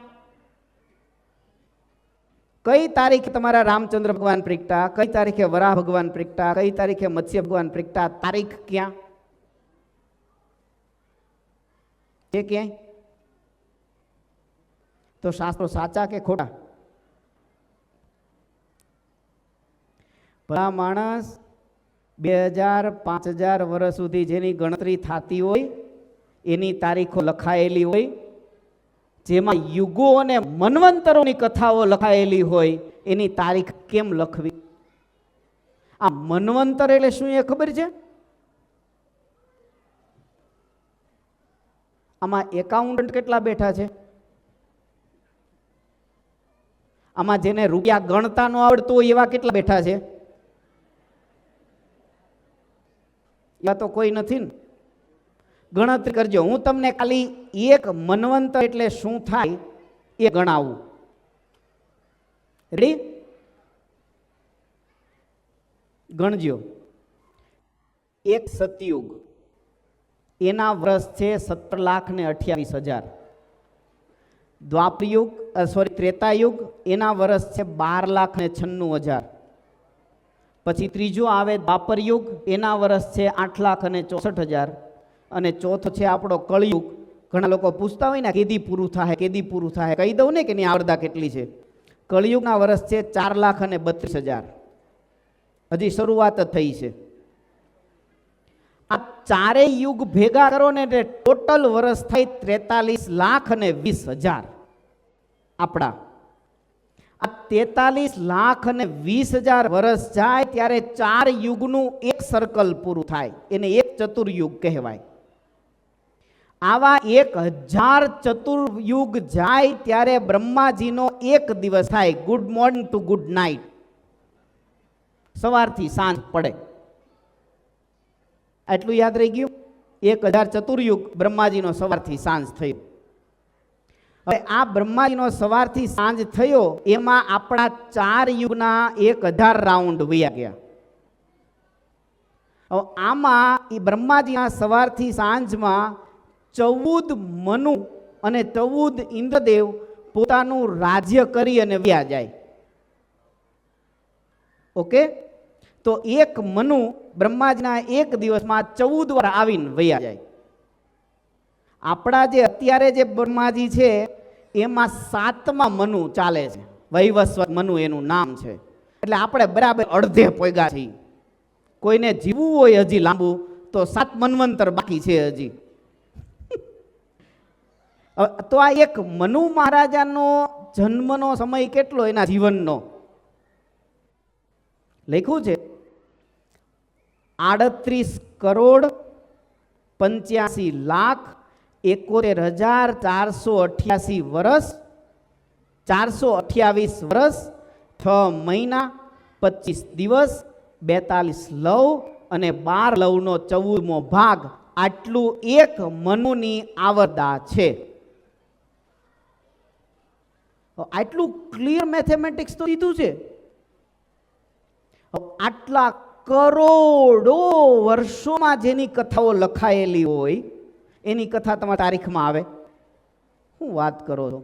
કઈ તારીખે તમારા રામચંદ્ર ભગવાન પ્રગટા, કઈ તારીખે વરાહ ભગવાન પ્રગટા, કઈ તારીખે મત્સ્ય ભગવાન પ્રગટા, તારીખ ક્યાં છે? ક્યાંય તો શાસ્ત્રો સાચા કે ખોટા? ભલા માણસ 2000-5000 વર્ષ સુધી જેની ગણતરી થતી હોય એની તારીખો લખાયેલી હોય, જેમાં યુગો અને મન્વંતરોની કથાઓ લખાયેલી હોય એની તારીખ કેમ લખવી? આ મન્વંતર એટલે શું એ ખબર છે? આમાં એકાઉન્ટન્ટ કેટલા બેઠા છે? આમાં જેને રૂપિયા ગણતા ન આવડતું હોય એવા કેટલા બેઠા છે? એવા તો કોઈ નથી ને. ગણતરી કરજો. હું તમને ખાલી એક મન્વંતર એટલે શું થાય એ ગણાવું. રેડી? ગણજો. એક સતયુગ એના વર્ષ છે 17,28,000. દ્વાપરયુગ ત્રેતાયુગ એના વર્ષ છે 12,96,000. પછી ત્રીજો આવે દ્વાપરયુગ, એના વર્ષ છે 8,64,000. અને ચોથો છે આપણો કળિયુગ. ઘણા લોકો પૂછતા હોય ને કેદી પૂરું થાય, કેદી પૂરું થાય, કહી દઉં ને કે એની આવરદા કેટલી છે. કળિયુગના વર્ષ છે 4,32,000. હજી શરૂઆત જ થઈ છે. આ ચારેય યુગ ભેગા કરો ને એટલે ટોટલ વર્ષ થાય 43,20,000 આપણા. આ 43,20,000 વર્ષ જાય ત્યારે 4 યુગનું એક સર્કલ પૂરું થાય, એને એક ચતુર્યુગ કહેવાય. આવા 1,000 ચતુર્યુગ જાય ત્યારે બ્રહ્માજીનો એક દિવસ થાય, good morning to good night, સવારથી સાંજ પડે. આટલું યાદ રહી ગયું? 1,000 ચતુર્યુગ બ્રહ્માજીનો સવારથી સાંજ થયો. હવે આ બ્રહ્માજીનો સવારથી સાંજ થયો એમાં આપણા 4 યુગના 1,000 રાઉન્ડ વયા ગયા. હવે આમાં એ બ્રહ્માજીના સવારથી સાંજમાં 14 મનુ અને 14 ઇન્દ્રદેવ પોતાનું રાજ્ય કરી અને વયા જાય. ઓકે? તો એક મનુ બ્રહ્માજીના એક દિવસમાં 14 વાર આવીને વયા જાય. આપણા જે અત્યારે જે બ્રહ્માજી છે એમાં 7મા મનુ ચાલે છે, વૈવસ્વત મનુ એનું નામ છે. એટલે આપણે બરાબર અડધે પોગ્યા છીએ. કોઈને જીવવું હોય હજી લાંબુ તો 7 મન્વંતર બાકી છે હજી. તો આ એક મનુ મહારાજાનો જન્મનો સમય કેટલો એના જીવનનો લખ્યું છે? 38,85,71,488 વર્ષ, 428 વર્ષ, 6 મહિના, 25 દિવસ, 42 લવ અને 12 લવનો 14મો ભાગ. આટલું એક મનુની આવરદા છે. આટલું ક્લિયર મેથેમેટિક્સ તો દીધું છે. આટલા કરોડો વર્ષોમાં જેની કથાઓ લખાયેલી હોય એની કથા તમારી તારીખમાં આવે? હું વાત કરો છો?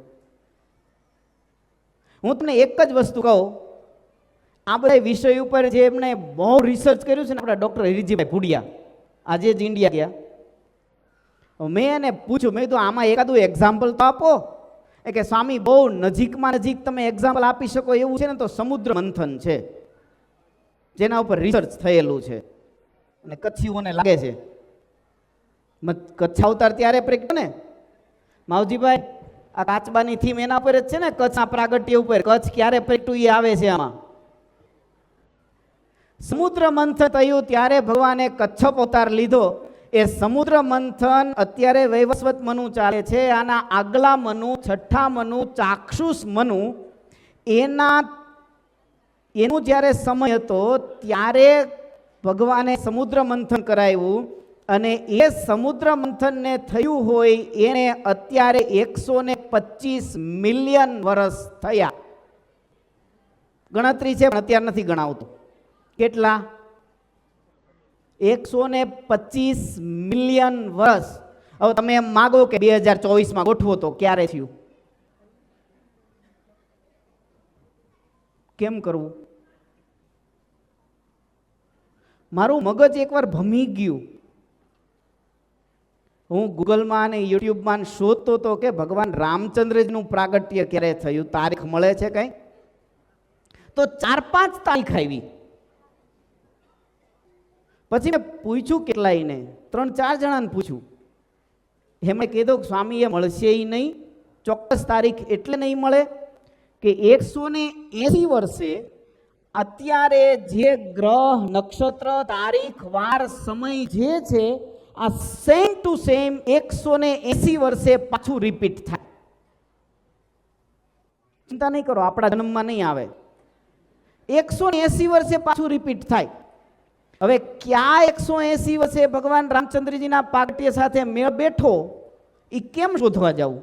હું તમને એક જ વસ્તુ કહું, આ બધા વિષય ઉપર જે એમણે બહુ રિસર્ચ કર્યું છે ને, આપણા ડૉક્ટર હરિજીભાઈ ભુડિયા આજે જ ઇન્ડિયા ગયા. મેં એને પૂછ્યું, મેં કીધું આમાં એકાદું એક્ઝામ્પલ તો આપો. એ કે સ્વામી બહુ નજીકમાં નજીક તમે એક્ઝામ્પલ આપી શકો એવું છે ને તો સમુદ્ર મંથન છે, જેના ઉપર રિસર્ચ થયેલું છે અને કચ્છીઓને લાગે છે કચ્છ અવતાર ત્યારે પ્રગટ ને માવજીભાઈ, આ કાચબાની થીમ એના ઉપર જ છે ને, કચ્છના પ્રાગટ્ય ઉપર. કચ્છ ક્યારે પ્રગટ્યું એ આવે છે આમાં. સમુદ્ર મંથન થયું ત્યારે ભગવાને કચ્છપ અવતાર લીધો. એ સમુદ્ર મંથન અત્યારે વૈવસ્વત મનુ ચાલે છે. આના આગલા મનુ, છઠ્ઠા મનુ, ચાક્ષુષ મનુ, એનું જ્યારે સમય હતો ત્યારે ભગવાને સમુદ્ર મંથન કરાવ્યું. અને એ સમુદ્ર મંથનને થયું હોય એને અત્યારે 125 મિલિયન વર્ષ થયા. ગણતરી છે પણ અત્યારે નથી ગણાવતું. કેટલા? 125 મિલિયન વર્ષ. હવે તમે એમ માગો કે 2024માં ગોઠવો તો ક્યારે થયું? કેમ કરવું? મારું મગજ એકવાર ભમી ગયું. હું ગૂગલમાં અને યુટ્યુબમાં શોધતો હતો કે ભગવાન રામચંદ્રજીનું પ્રાગટ્ય ક્યારે થયું, તારીખ મળે છે કઈ? તો 4-5 તારીખ આવી. પછી મેં પૂછ્યું કેટલાયને, 3-4 જણાને પૂછ્યું. એમણે કીધું કે સ્વામી એ મળશે નહીં, ચોક્કસ તારીખ એટલે નહીં મળે કે 180 વર્ષે અત્યારે જે ગ્રહ, નક્ષત્ર, તારીખ, વાર, સમય જે છે આ સેમ ટુ સેમ 180 વર્ષે પાછું રિપીટ થાય. ચિંતા નહીં કરો, આપણા જન્મમાં નહીં આવે. 180 વર્ષે પાછું રિપીટ થાય. હવે ક્યાં 180 વર્ષે ભગવાન રામચંદ્રજીના પ્રાગટ્ય સાથે મેળ બેઠો એ કેમ શોધવા જવું?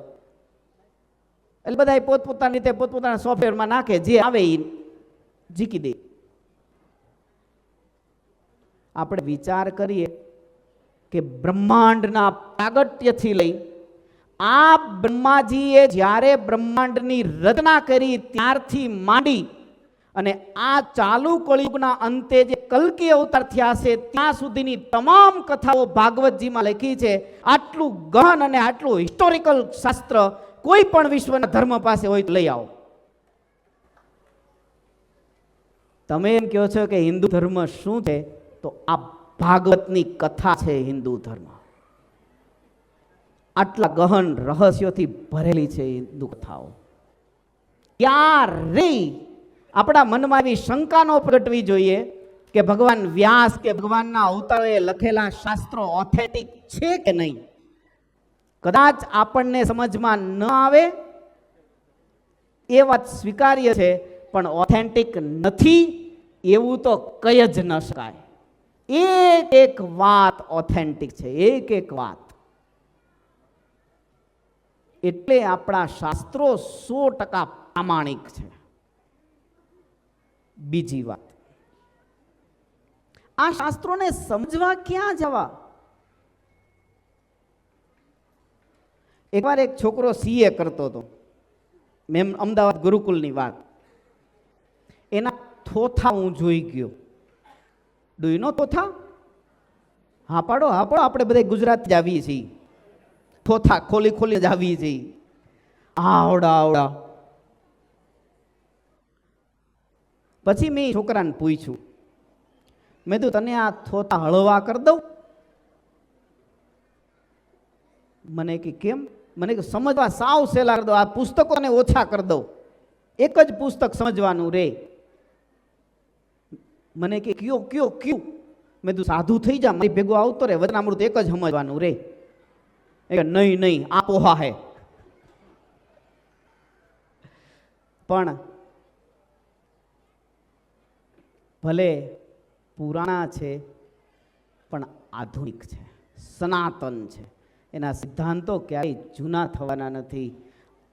એટલે બધા પોતપોતાની રીતે પોતપોતાના સોફ્ટવેરમાં નાખે, જે આવે એ જીકી દે. આપણે વિચાર કરીએ કે બ્રહ્માંડના પ્રાગટ્યથી લઈ આ બ્રહ્માજીએ જ્યારે બ્રહ્માંડની રચના કરી ત્યારથી માંડી અને આ ચાલુ કળિયુગના અંતે જે કલ્કી અવતાર થયા છે ત્યાં સુધીની તમામ કથાઓ ભાગવતજીમાં લખી છે. આટલું ગહન અને આટલું હિસ્ટોરિકલ શાસ્ત્ર કોઈ પણ વિશ્વના ધર્મ પાસે હોય તો લઈ આવો. તમે એમ કહો છો કે હિન્દુ ધર્મ શું છે? તો આ ભાગવતની કથા છે હિન્દુ ધર્મ. આટલા ગહન રહસ્યોથી ભરેલી છે હિન્દુ કથાઓ. ક્યારેય આપણા મનમાં એવી શંકા ન પ્રગટવી જોઈએ કે ભગવાન વ્યાસ કે ભગવાનના અવતારોએ લખેલા શાસ્ત્રો ઓથેન્ટિક છે કે નહીં. કદાચ આપણને સમજમાં ન આવે એ વાત સ્વીકાર્ય છે, પણ ઓથેન્ટિક નથી એવું તો કહી જ ન શકાય. એક એક વાત ઓથેન્ટિક છે, એક એક વાત. એટલે આપણા શાસ્ત્રો 100% પ્રામાણિક છે. બીજી વાત, આ શાસ્ત્રોને સમજવા ક્યાં જવા? એકવાર એક છોકરો સીએ કરતો હતો, મેં અમદાવાદ ગુરુકુલની વાત. એના થોથા હું જોઈ ગયો. ડુ યુ નો થોથા? હા પાડો, હા પાડો. આપણે બધા ગુજરાત જ આવીએ છીએ, થોથા ખોલી ખોલી જ આવીએ છીએ. આવડા આવડા. પછી મેં છોકરાને પૂછ્યું, મેં કીધું તને આ થોતા હળવા કરી દઉં? મને કે કેમ? મને કે સમજવા સાવ સહેલા કરી દો, આ પુસ્તકોને ઓછા કરી દઉં, એક જ પુસ્તક સમજવાનું રે. મને કે કયો કયો કયું? મેં તું સાધુ થઈ જા, મારી ભેગો આવતો રે, વચનામૃત એક જ સમજવાનું રે. એ નહીં નહીં, આ પોહા હે. પણ ભલે પુરાણા છે પણ આધુનિક છે, સનાતન છે. એના સિદ્ધાંતો ક્યારેય જૂના થવાના નથી.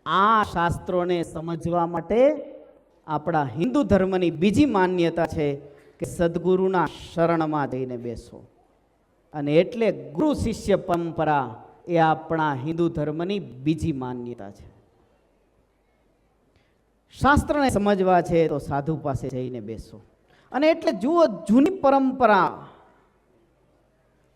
આ શાસ્ત્રોને સમજવા માટે આપણા હિન્દુ ધર્મની બીજી માન્યતા છે કે સદગુરુના શરણમાં જઈને બેસો. અને એટલે ગુરુ શિષ્ય પરંપરા એ આપણા હિન્દુ ધર્મની બીજી માન્યતા છે. શાસ્ત્રને સમજવા છે તો સાધુ પાસે જઈને બેસો. અને એટલે જુઓ, જૂની પરંપરા,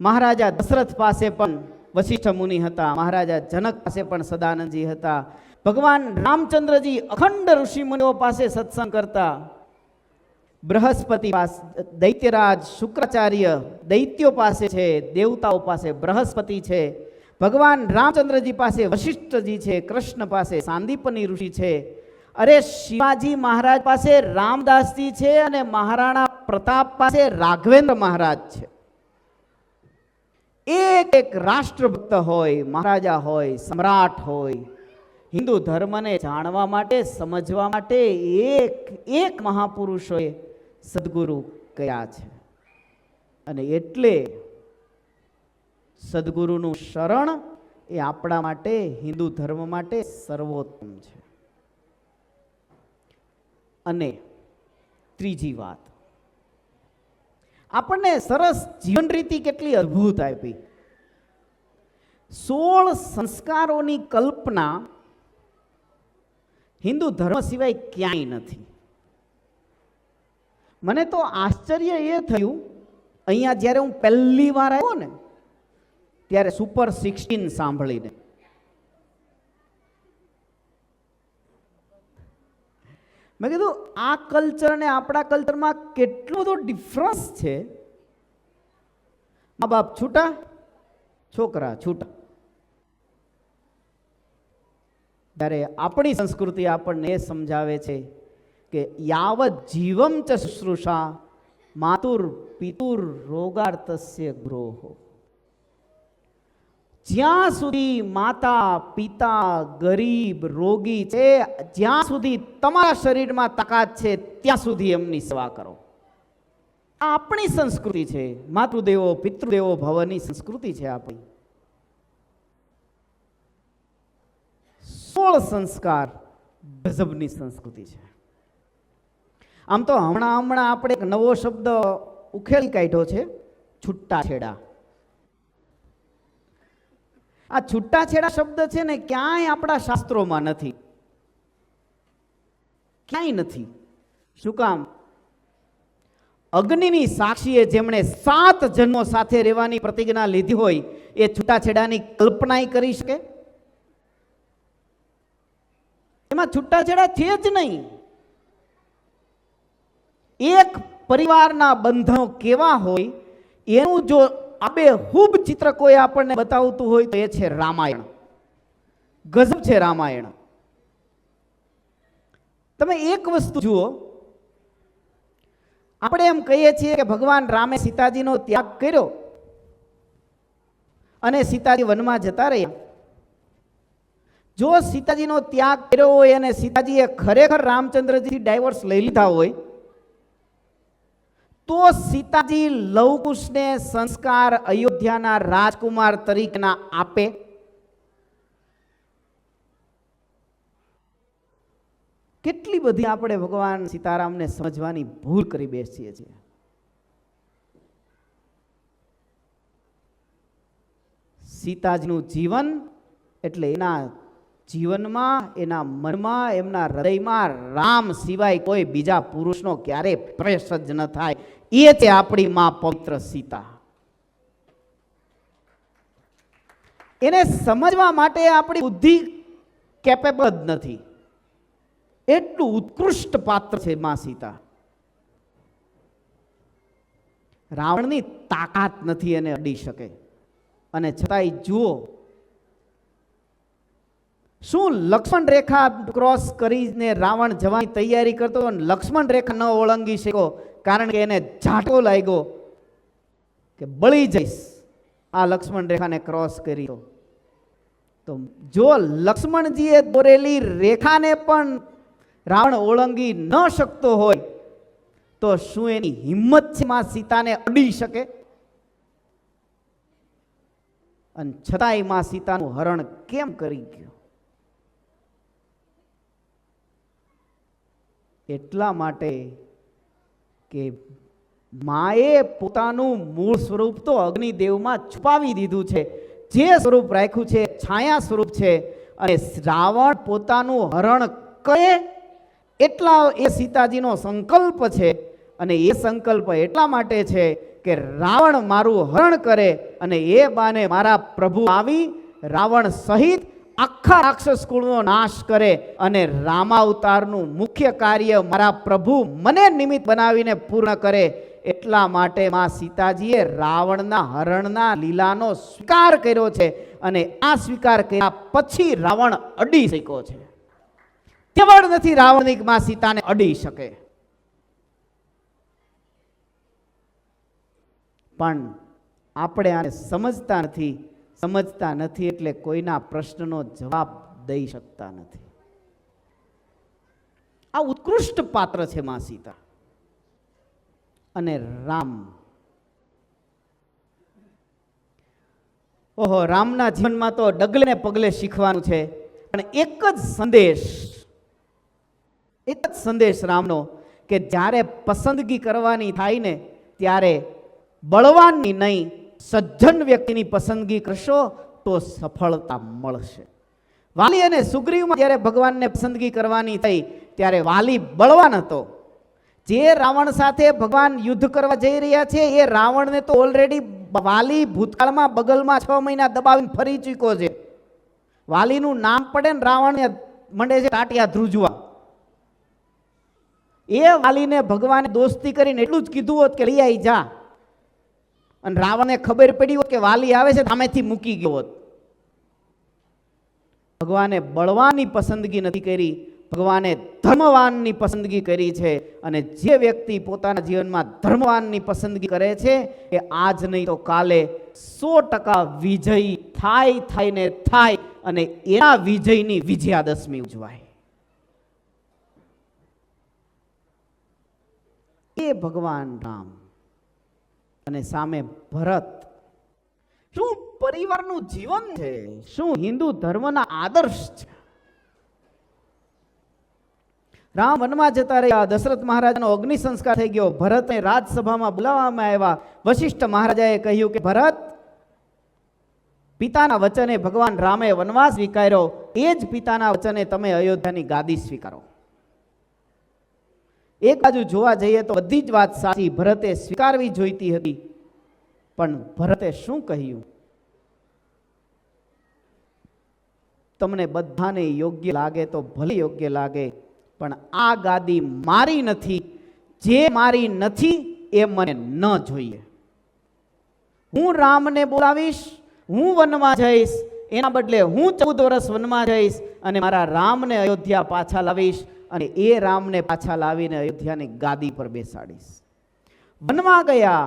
મહારાજા દશરથ પાસે પણ વશિષ્ઠ મુનિ હતા, મહારાજા જનક પાસે પણ સદાનંદજી હતા, ભગવાન રામચંદ્રજી અખંડ ઋષિ મુનિઓ પાસે સત્સંગ કરતા, બૃહસ્પતિ પાસે દૈત્યરાજ શુક્રાચાર્ય દૈત્યો પાસે છે, દેવતાઓ પાસે બૃહસ્પતિ છે, ભગવાન રામચંદ્રજી પાસે વશિષ્ઠજી છે, કૃષ્ણ પાસે સાંદીપની ઋષિ છે, અરે શિવાજી મહારાજ પાસે રામદાસજી છે, અને મહારાણા પ્રતાપ પાસે રાઘવેન્દ્ર મહારાજ છે. એક એક રાષ્ટ્રભક્ત હોય, મહારાજા હોય, સમ્રાટ હોય, હિન્દુ ધર્મને જાણવા માટે, સમજવા માટે એક એક મહાપુરુષોએ સદગુરુ કયા છે. અને એટલે સદગુરુનું શરણ એ આપણા માટે, હિન્દુ ધર્મ માટે સર્વોત્તમ છે. અને ત્રીજી વાત, આપણને સરસ જીવન રીતિ કેટલી અદ્ભુત આપી. 16 સંસ્કારોની કલ્પના હિન્દુ ધર્મ સિવાય ક્યાંય નથી. મને તો આશ્ચર્ય એ થયું, અહીંયા જ્યારે હું પહેલી વાર આવ્યો ને ત્યારે સુપર 16 સાંભળીને, મેં કીધું આ કલ્ચર અને આપણા કલ્ચરમાં કેટલો બધો ડિફરન્સ છે. મા બાપ છૂટા, છોકરા છૂટા. ત્યારે આપણી સંસ્કૃતિ આપણને એ સમજાવે છે કે યાવત જીવમ ચ શુશ્રૂષા માતુર પિતુર રોગાર્તસ્ય ગૃહો. જ્યાં સુધી માતા પિતા ગરીબ રોગી છે, જ્યાં સુધી તમારા શરીરમાં તાકાત છે, ત્યાં સુધી એમની સેવા કરો. આ આપણી સંસ્કૃતિ છે. માતૃદેવો પિતૃદેવો ભવની સંસ્કૃતિ છે આપણી. 16 સંસ્કાર ગજબની સંસ્કૃતિ છે. આમ તો હમણાં આપણે એક નવો શબ્દ ઉખેલી કાઢ્યો છે, છૂટાછેડા. આ છૂટાછેડા શબ્દ છે ને ક્યાંય આપણા શાસ્ત્રોમાં નથી, ક્યાંય નથી. શું કામ? અગ્નિની સાક્ષીએ જેમણે 7 જન્મો સાથે રહેવાની પ્રતિજ્ઞા લીધી હોય એ છૂટાછેડાની કલ્પના કરી શકે? એમાં છૂટાછેડા છે જ નહીં. એક પરિવારના બંધનો કેવા હોય એનું જો આબેહૂબ ચિત્ર કોઈ આપણને બતાવતું હોય તો એ છે રામાયણ. ગજબ છે રામાયણ. તમે એક વસ્તુ જુઓ, આપણે એમ કહીએ છીએ કે ભગવાન રામે સીતાજીનો ત્યાગ કર્યો અને સીતાજી વનમાં જતા રહ્યા. જો સીતાજીનો ત્યાગ કર્યો હોય અને સીતાજીએ ખરેખર રામચંદ્રજી ડાયવોર્સ લઈ લીધા હોય તો સીતાજી લવકુશને સંસ્કાર અયોધ્યાના રાજકુમાર તરીકેના આપે? કેટલી બધી આપણે ભગવાન સીતારામને સમજવાની ભૂલ કરી બેસીએ છીએ. સીતાજીનું જીવન એટલે એના જીવનમાં, એના મનમાં, એમના હૃદયમાં રામ સિવાય કોઈ બીજા પુરુષનો ક્યારેય પ્રવેશ જ ન થાય. એ છે આપણી માં પવિત્ર સીતા. એને સમજવા માટે આપણી બુદ્ધિ કેપેબલ જ નથી. એટલું ઉત્કૃષ્ટ પાત્ર છે માં સીતા. રાવણની તાકાત નથી એને અડી શકે. અને છતાંય જુઓ, શું લક્ષ્મણ રેખા ક્રોસ કરીને રાવણ જવાની તૈયારી કરતો, લક્ષ્મણ રેખા ન ઓળંગી શક્યો કારણ કે એને ઝાટકો લાગ્યો કે બળી જઈશ આ લક્ષ્મણ રેખાને ક્રોસ કરી. તો જો લક્ષ્મણજીએ દોરેલી રેખાને પણ રાવણ ઓળંગી ન શકતો હોય તો શું એની હિંમત છે માં સીતાને અડી શકે? અને છતાંય માં સીતાનું હરણ કેમ કરી ગયો? એટલા માટે કે માએ પોતાનું મૂળ સ્વરૂપ તો અગ્નિદેવમાં છુપાવી દીધું છે. જે સ્વરૂપ રાખ્યું છે છાયા સ્વરૂપ છે. અને રાવણ પોતાનું હરણ કરે એટલા એ સીતાજીનો સંકલ્પ છે. અને એ સંકલ્પ એટલા માટે છે કે રાવણ મારું હરણ કરે અને એ બાને મારા પ્રભુ આવી રાવણ સહિત આખા રાક્ષસ કુળનો નાશ કરે. અને રામાવતારનું મુખ્ય કાર્ય મારા પ્રભુ મને નિમિત્ત બનાવીને પૂર્ણ કરે. એટલા માટે માં સીતાજીએ રાવણના હરણના લીલાનો સ્વીકાર કર્યો છે. અને આ સ્વીકાર કર્યા પછી રાવણ અડી શક્યો છે. કેવળ નથી રાવણની માં સીતાને અડી શકે. પણ આપણે આને સમજતા નથી એટલે કોઈના પ્રશ્નનો જવાબ દઈ શકતા નથી. આ ઉત્કૃષ્ટ પાત્ર છે માં સીતા અને રામ. ઓહો, રામના જીવનમાં તો ડગલે ને પગલે શીખવાનું છે. પણ એક જ સંદેશ રામનો કે જ્યારે પસંદગી કરવાની થાય ને ત્યારે બળવાનની નહીં, સજ્જન વ્યક્તિની પસંદગી કરશો તો સફળતા મળશે. વાલી અને સુગ્રીવમાં જ્યારે ભગવાનને પસંદગી કરવાની થઈ ત્યારે વાલી બળવાન હતો. જે રાવણ સાથે ભગવાન યુદ્ધ કરવા જઈ રહ્યા છે એ રાવણને તો ઓલરેડી વાલી ભૂતકાળમાં બગલમાં 6 મહિના દબાવીને ફરી ચૂક્યો છે. વાલીનું નામ પડે ને રાવણને મંડે છે ટાટિયા ધ્રુજવા. એ વાલીને ભગવાને દોસ્તી કરીને એટલું જ કીધું હોત કે લઈ આવી જા, અને રાવણને ખબર પડી હોત કે વાલી આવે છે સામેથી મૂકી ગયો હોત. ભગવાને બળવાનની પસંદગી નથી કરી, ભગવાને ધર્મવાનની પસંદગી કરી છે. અને જે વ્યક્તિ પોતાના જીવનમાં ધર્મવાનની પસંદગી કરે છે એ આજ નહીં તો કાલે 100% વિજયી થાય અને એના વિજયની વિજયાદશમી ઉજવાય. એ ભગવાન રામ અને સામે ભરત. શું પરિવારનું જીવન છે, શું હિન્દુ ધર્મના આદર્શ છે. રામ વનમાં જતા રહ્યા, દશરથ મહારાજનો અગ્નિ સંસ્કાર થઈ ગયો, ભરતને રાજસભામાં બોલાવવામાં આવ્યા. વશિષ્ઠ મહારાજાએ કહ્યું કે ભરત, પિતાના વચને ભગવાન રામે વનવાસ સ્વીકાર્યો, એ જ પિતાના વચને તમે અયોધ્યાની ગાદી સ્વીકારો. એક બાજુ જોવા જઈએ તો બધી જ વાત સાચી, ભરતે સ્વીકારવી જોઈતી હતી. પણ ભરતે શું કહ્યું? તમને બધાને યોગ્ય લાગે તો ભલે યોગ્ય લાગે, પણ આ ગાદી મારી નથી. જે મારી નથી એ મને ન જોઈએ. હું રામને બોલાવીશ, હું વનમાં જઈશ, એના બદલે હું 14 વર્ષ વનમાં જઈશ અને મારા રામને અયોધ્યા પાછા લાવીશ. અને એ રામને પાછા લાવીને અયોધ્યાની ગાદી પર બેસાડીશ. વનમાં ગયા,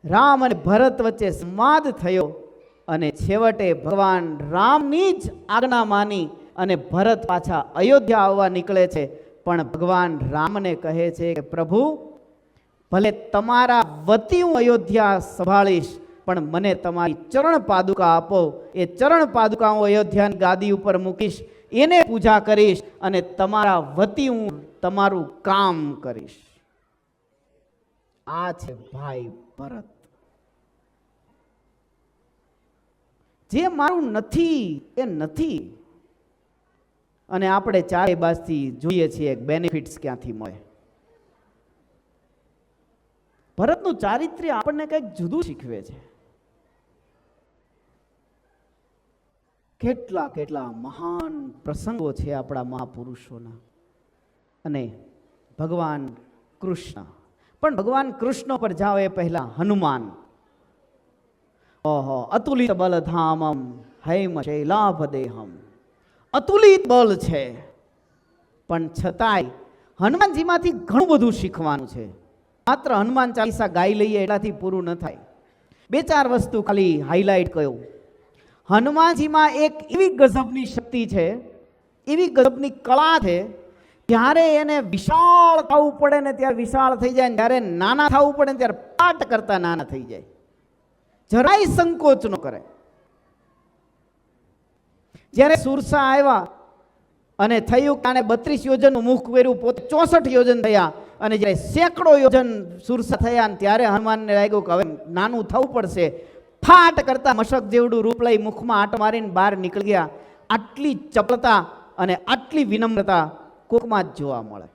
રામ અને ભરત વચ્ચે સંવાદ થયો અને છેવટે ભગવાન રામની જ આજ્ઞા માની અને ભરત પાછા અયોધ્યા આવવા નીકળે છે. પણ ભગવાન રામને કહે છે કે પ્રભુ, ભલે તમારા વતી હું અયોધ્યા સંભાળીશ, પણ મને તમારી ચરણ પાદુકા આપો. એ ચરણ પાદુકા હું અયોધ્યાની ગાદી ઉપર મૂકીશ, એને પૂજા કરીશ અને તમારા વતી હું તમારું કામ કરીશ. આ છે ભાઈ ભરત. જે મારું નથી એ નથી. અને આપણે ચારે બાજુથી જોઈએ છીએ બેનિફિટ્સ ક્યાંથી મળે. ભરતનું ચારિત્ર્ય આપણને કંઈક જુદું શીખવે છે. કેટલા કેટલા મહાન પ્રસંગો છે આપણા મહાપુરુષોના. અને ભગવાન કૃષ્ણ, પણ ભગવાન કૃષ્ણ પર જાઓ એ પહેલા હનુમાન. ઓહો, અતુલિત બલધામમ હૈમ શૈલાભદેહમ. અતુલિત બળ છે, પણ છતાંય હનુમાનજીમાંથી ઘણું બધું શીખવાનું છે. માત્ર હનુમાન ચાલીસા ગાઈ લઈએ એટલાથી પૂરું ન થાય. 2-4 વસ્તુ ખાલી હાઇલાઇટ કહ્યું. હનુમાનજીમાં એક એવી ગજબની શક્તિ છે, એવી ગજબની કળા છે, જ્યારે એને વિશાળ થવું પડે ને ત્યારે વિશાળ થઈ જાય, જ્યારે નાના થવું પડે ને ત્યારે પાટ કરતા નાના થઈ જાય. જરાય સંકોચ ન કરે. જ્યારે સુરસા આવ્યા અને થયું કે આને 32 યોજનનું મુખ કર્યું, પોતે 64 યોજન થયા. અને જ્યારે સેંકડો યોજન સુરસા થયા ત્યારે હનુમાનને લાગ્યું કે હવે નાનું થવું પડશે. ફાટ કરતા મશક જેવડું રૂપ લઈ મુખમાં આંટો મારીને બહાર નીકળી ગયા. આટલી ચપળતા અને આટલી વિનમ્રતા કોકમાં જ જોવા મળે.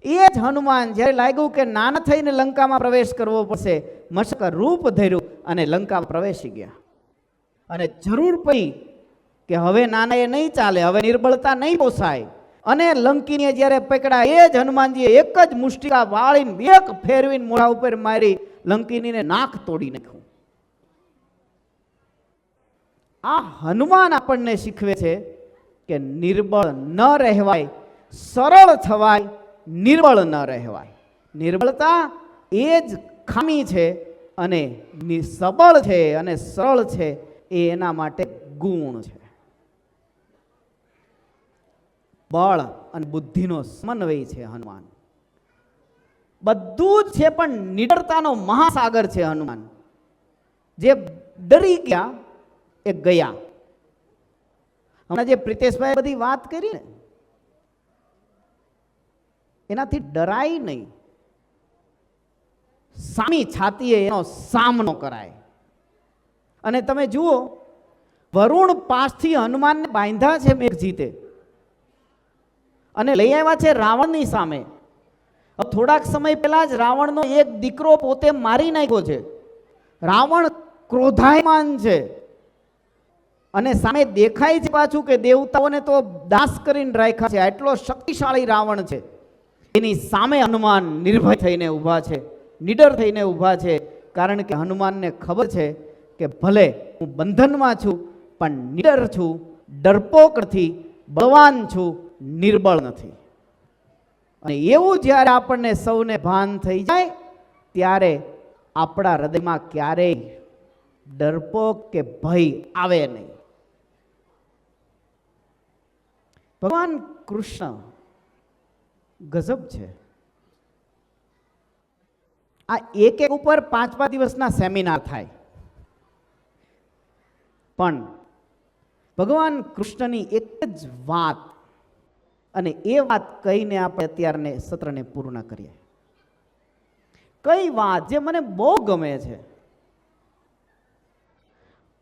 એ જ હનુમાન જ્યારે લાગ્યું કે નાના થઈને લંકામાં પ્રવેશ કરવો પડશે, મશક રૂપ ધર્યું અને લંકામાં પ્રવેશી ગયા. અને જરૂર પડી કે હવે નાના એ નહીં ચાલે, હવે નિર્બળતા નહીં પોસાય. અને લંકીને જ્યારે પકડા, એ જ હનુમાનજીએ એક જ મુષ્ટિકા વાળીને એક ફેરવીને મોઢા ઉપર મારી લંકીનીને નાક તોડી નાખ્યું. આ હનુમાન આપણને શીખવે છે કે નિર્બળ ન રહેવાય, સરળ થવાય, નિર્બળ ન રહેવાય. નિર્બળતા એ જ ખામી છે અને સબળ છે અને સરળ છે એ એના માટે ગુણ છે. બળ અને બુદ્ધિનો સમન્વય છે હનુમાન. બધું જ છે પણ નિડરતાનો મહાસાગર છે હનુમાન. જે ડરી ગયા એ ગયા. હમણાં જે પ્રિતેશભાઈ બધી વાત કરી ને, એનાથી ડરાય નહીં, સામી છાતીએ એનો સામનો કરાય. અને તમે જુઓ, વરુણ પાસથી હનુમાનને બાંધ્યા છે મેઘજીતે અને લઈ આવ્યા છે રાવણની સામે. થોડાક સમય પહેલા જ રાવણનો એક દીકરો પોતે મારી નાખ્યો છે. રાવણ ક્રોધાયમાન છે અને સામે દેખાય છે પાછું કે દેવતાઓને તો દાસ કરીને રાખ્યા છે. આટલો શક્તિશાળી રાવણ છે. એની સામે હનુમાન નિર્ભય થઈને ઊભા છે, નિડર થઈને ઊભા છે. કારણ કે હનુમાનને ખબર છે કે ભલે હું બંધનમાં છું પણ નિડર છું, ડરપોક નથી, બળવાન છું, નિર્બળ નથી. અને એવું જ્યારે આપણને સૌને ભાન થઈ જાય ત્યારે આપણા હૃદયમાં ક્યારેય ડરપોક કે ભય આવે નહીં. ભગવાન કૃષ્ણ ગજબ છે. આ એક ઉપર 5 દિવસના સેમિનાર થાય, પણ ભગવાન કૃષ્ણની એક જ વાત, અને એ વાત કહીને આપણે અત્યારને સત્રને પૂર્ણ કરીએ. કઈ વાત જે મને બહુ ગમે છે,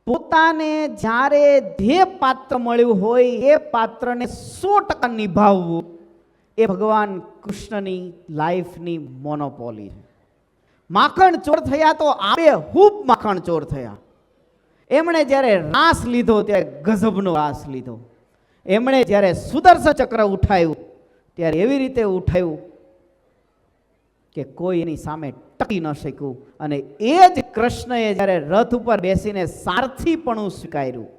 પોતાને જ્યારે જે પાત્ર મળ્યું હોય એ પાત્રને 100% નિભાવવું એ ભગવાન કૃષ્ણની લાઈફની મોનોપોલી છે. માખણ ચોર થયા તો આબે હૂબ માખણ ચોર થયા. એમણે જ્યારે રાસ લીધો ત્યારે ગજબનો રાસ લીધો. એમણે જ્યારે સુદર્શન ચક્ર ઉઠાવ્યું ત્યારે એવી રીતે ઉઠાવ્યું કે કોઈ એની સામે ટકી ન શક્યું. અને એ જ કૃષ્ણએ જ્યારે રથ ઉપર બેસીને સારથીપણું સ્વીકાર્યું.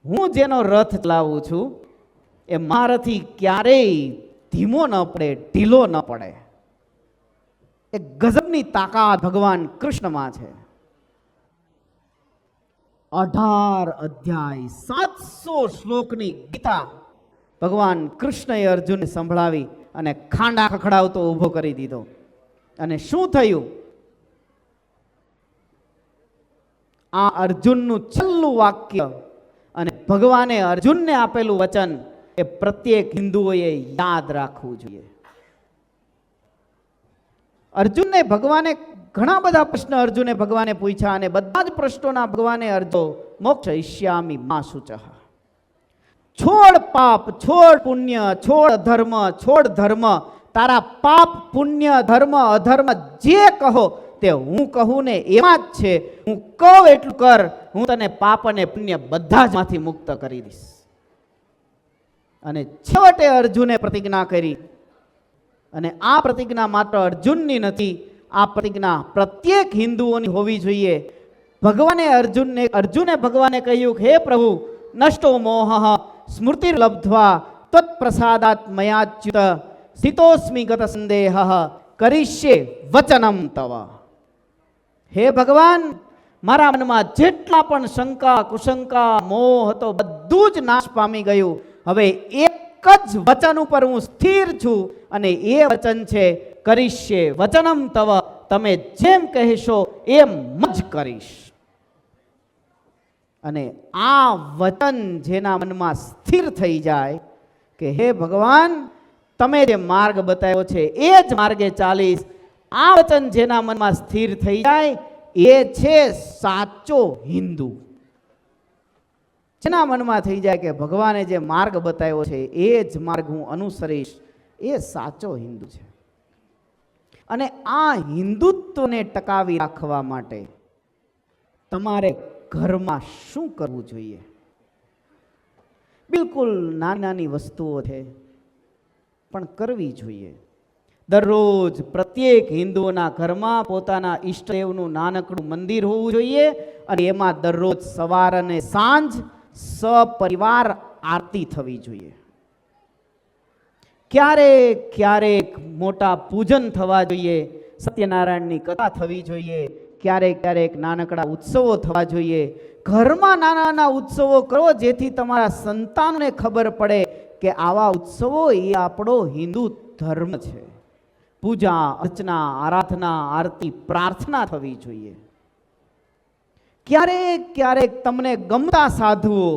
હું જેનો રથ ચલાવું છું એ મારાથી ક્યારેય ધીમો ન પડે, ઢીલો ન પડે. એ ગજબની તાકાત ભગવાન કૃષ્ણમાં છે. 18 અધ્યાય 700 શ્લોકની ગીતા ભગવાન કૃષ્ણએ અર્જુનને સંભળાવી અને ખાંડા ખખડાવતો ઊભો કરી દીધો. અને શું થયું? આ અર્જુનનું છેલ્લું વાક્ય અને ભગવાને અર્જુનને આપેલું વચન એ પ્રત્યેક હિન્દુઓએ યાદ રાખવું જોઈએ. અર્જુનને ભગવાને ઘણા બધા પ્રશ્ન અર્જુને ભગવાને પૂછ્યા અને બધા જ પ્રશ્નોના ભગવાને અર્જો મોક્ષયિષ્યામિ મા શુચઃ. છોડ પાપ, છોડ પુણ્ય, છોડ અધર્મ, છોડ ધર્મ. તારા પાપ, પુણ્ય, ધર્મ, અધર્મ જે કહો તે હું કહું ને એમાં જ છે. હું કહું એટલું કર, હું તને પાપ અને પુણ્ય બધા જ માંથી મુક્ત કરી દઈશ. અને છેવટે અર્જુને પ્રતિજ્ઞા કરી. અને આ પ્રતિજ્ઞા માત્ર અર્જુનની નથી, આ પ્રતિજ્ઞા પ્રત્યેક હિન્દુઓની હોવી જોઈએ. અર્જુને ભગવાને કહ્યું, હે પ્રભુ, નષ્ટો મોહ સ્મૃતિર્લબ્ધ્વા ત્વત્પ્રસાદાત મયાચ્યુત સ્થિતોસ્મિ ગત સંદેહ કરિષ્યે વચનમ તવ. હે ભગવાન, મારા મનમાં જેટલા પણ શંકા, કુશંકા, મોહ હતો બધું જ નાશ પામી ગયું. હવે એક જ વચન ઉપર હું સ્થિર છું અને એ વચન છે કરિષ્યે વચનમ તવ. તમે જેમ કહેશો એમ જ કરીશ. અને આ વચન જેના મનમાં સ્થિર થઈ જાય કે હે ભગવાન, તમે જે માર્ગ બતાવ્યો છે એ જ માર્ગે ચાલીશ, આ વચન જેના મનમાં સ્થિર થઈ જાય એ છે સાચો હિન્દુ. જેના મનમાં થઈ જાય કે ભગવાને જે માર્ગ બતાવ્યો છે એ જ માર્ગ હું અનુસરીશ, એ સાચો હિન્દુ છે. અને આ હિન્દુત્વને ટકાવી રાખવા માટે તમારે ઘરમાં શું કરવું જોઈએ? બિલકુલ નાની નાની વસ્તુઓ છે પણ કરવી જોઈએ. દરરોજ પ્રત્યેક હિન્દુઓના ઘરમાં પોતાના ઈષ્ટદેવનું નાનકડું મંદિર હોવું જોઈએ અને એમાં દરરોજ સવાર અને સાંજ સપરિવાર આરતી થવી જોઈએ. ક્યારેક ક્યારેક મોટા પૂજન થવા જોઈએ, સત્યનારાયણની કથા થવી જોઈએ, ક્યારેક ક્યારેક નાનકડા ઉત્સવો થવા જોઈએ. ઘરમાં નાના નાના ઉત્સવો કરો જેથી તમારા સંતાનોને ખબર પડે કે આવા ઉત્સવો એ આપણો હિન્દુ ધર્મ છે. પૂજા અર્ચના આરાધના આરતી પ્રાર્થના થવી જોઈએ. ક્યારેક ક્યારેક તમને ગમતા સાધુઓ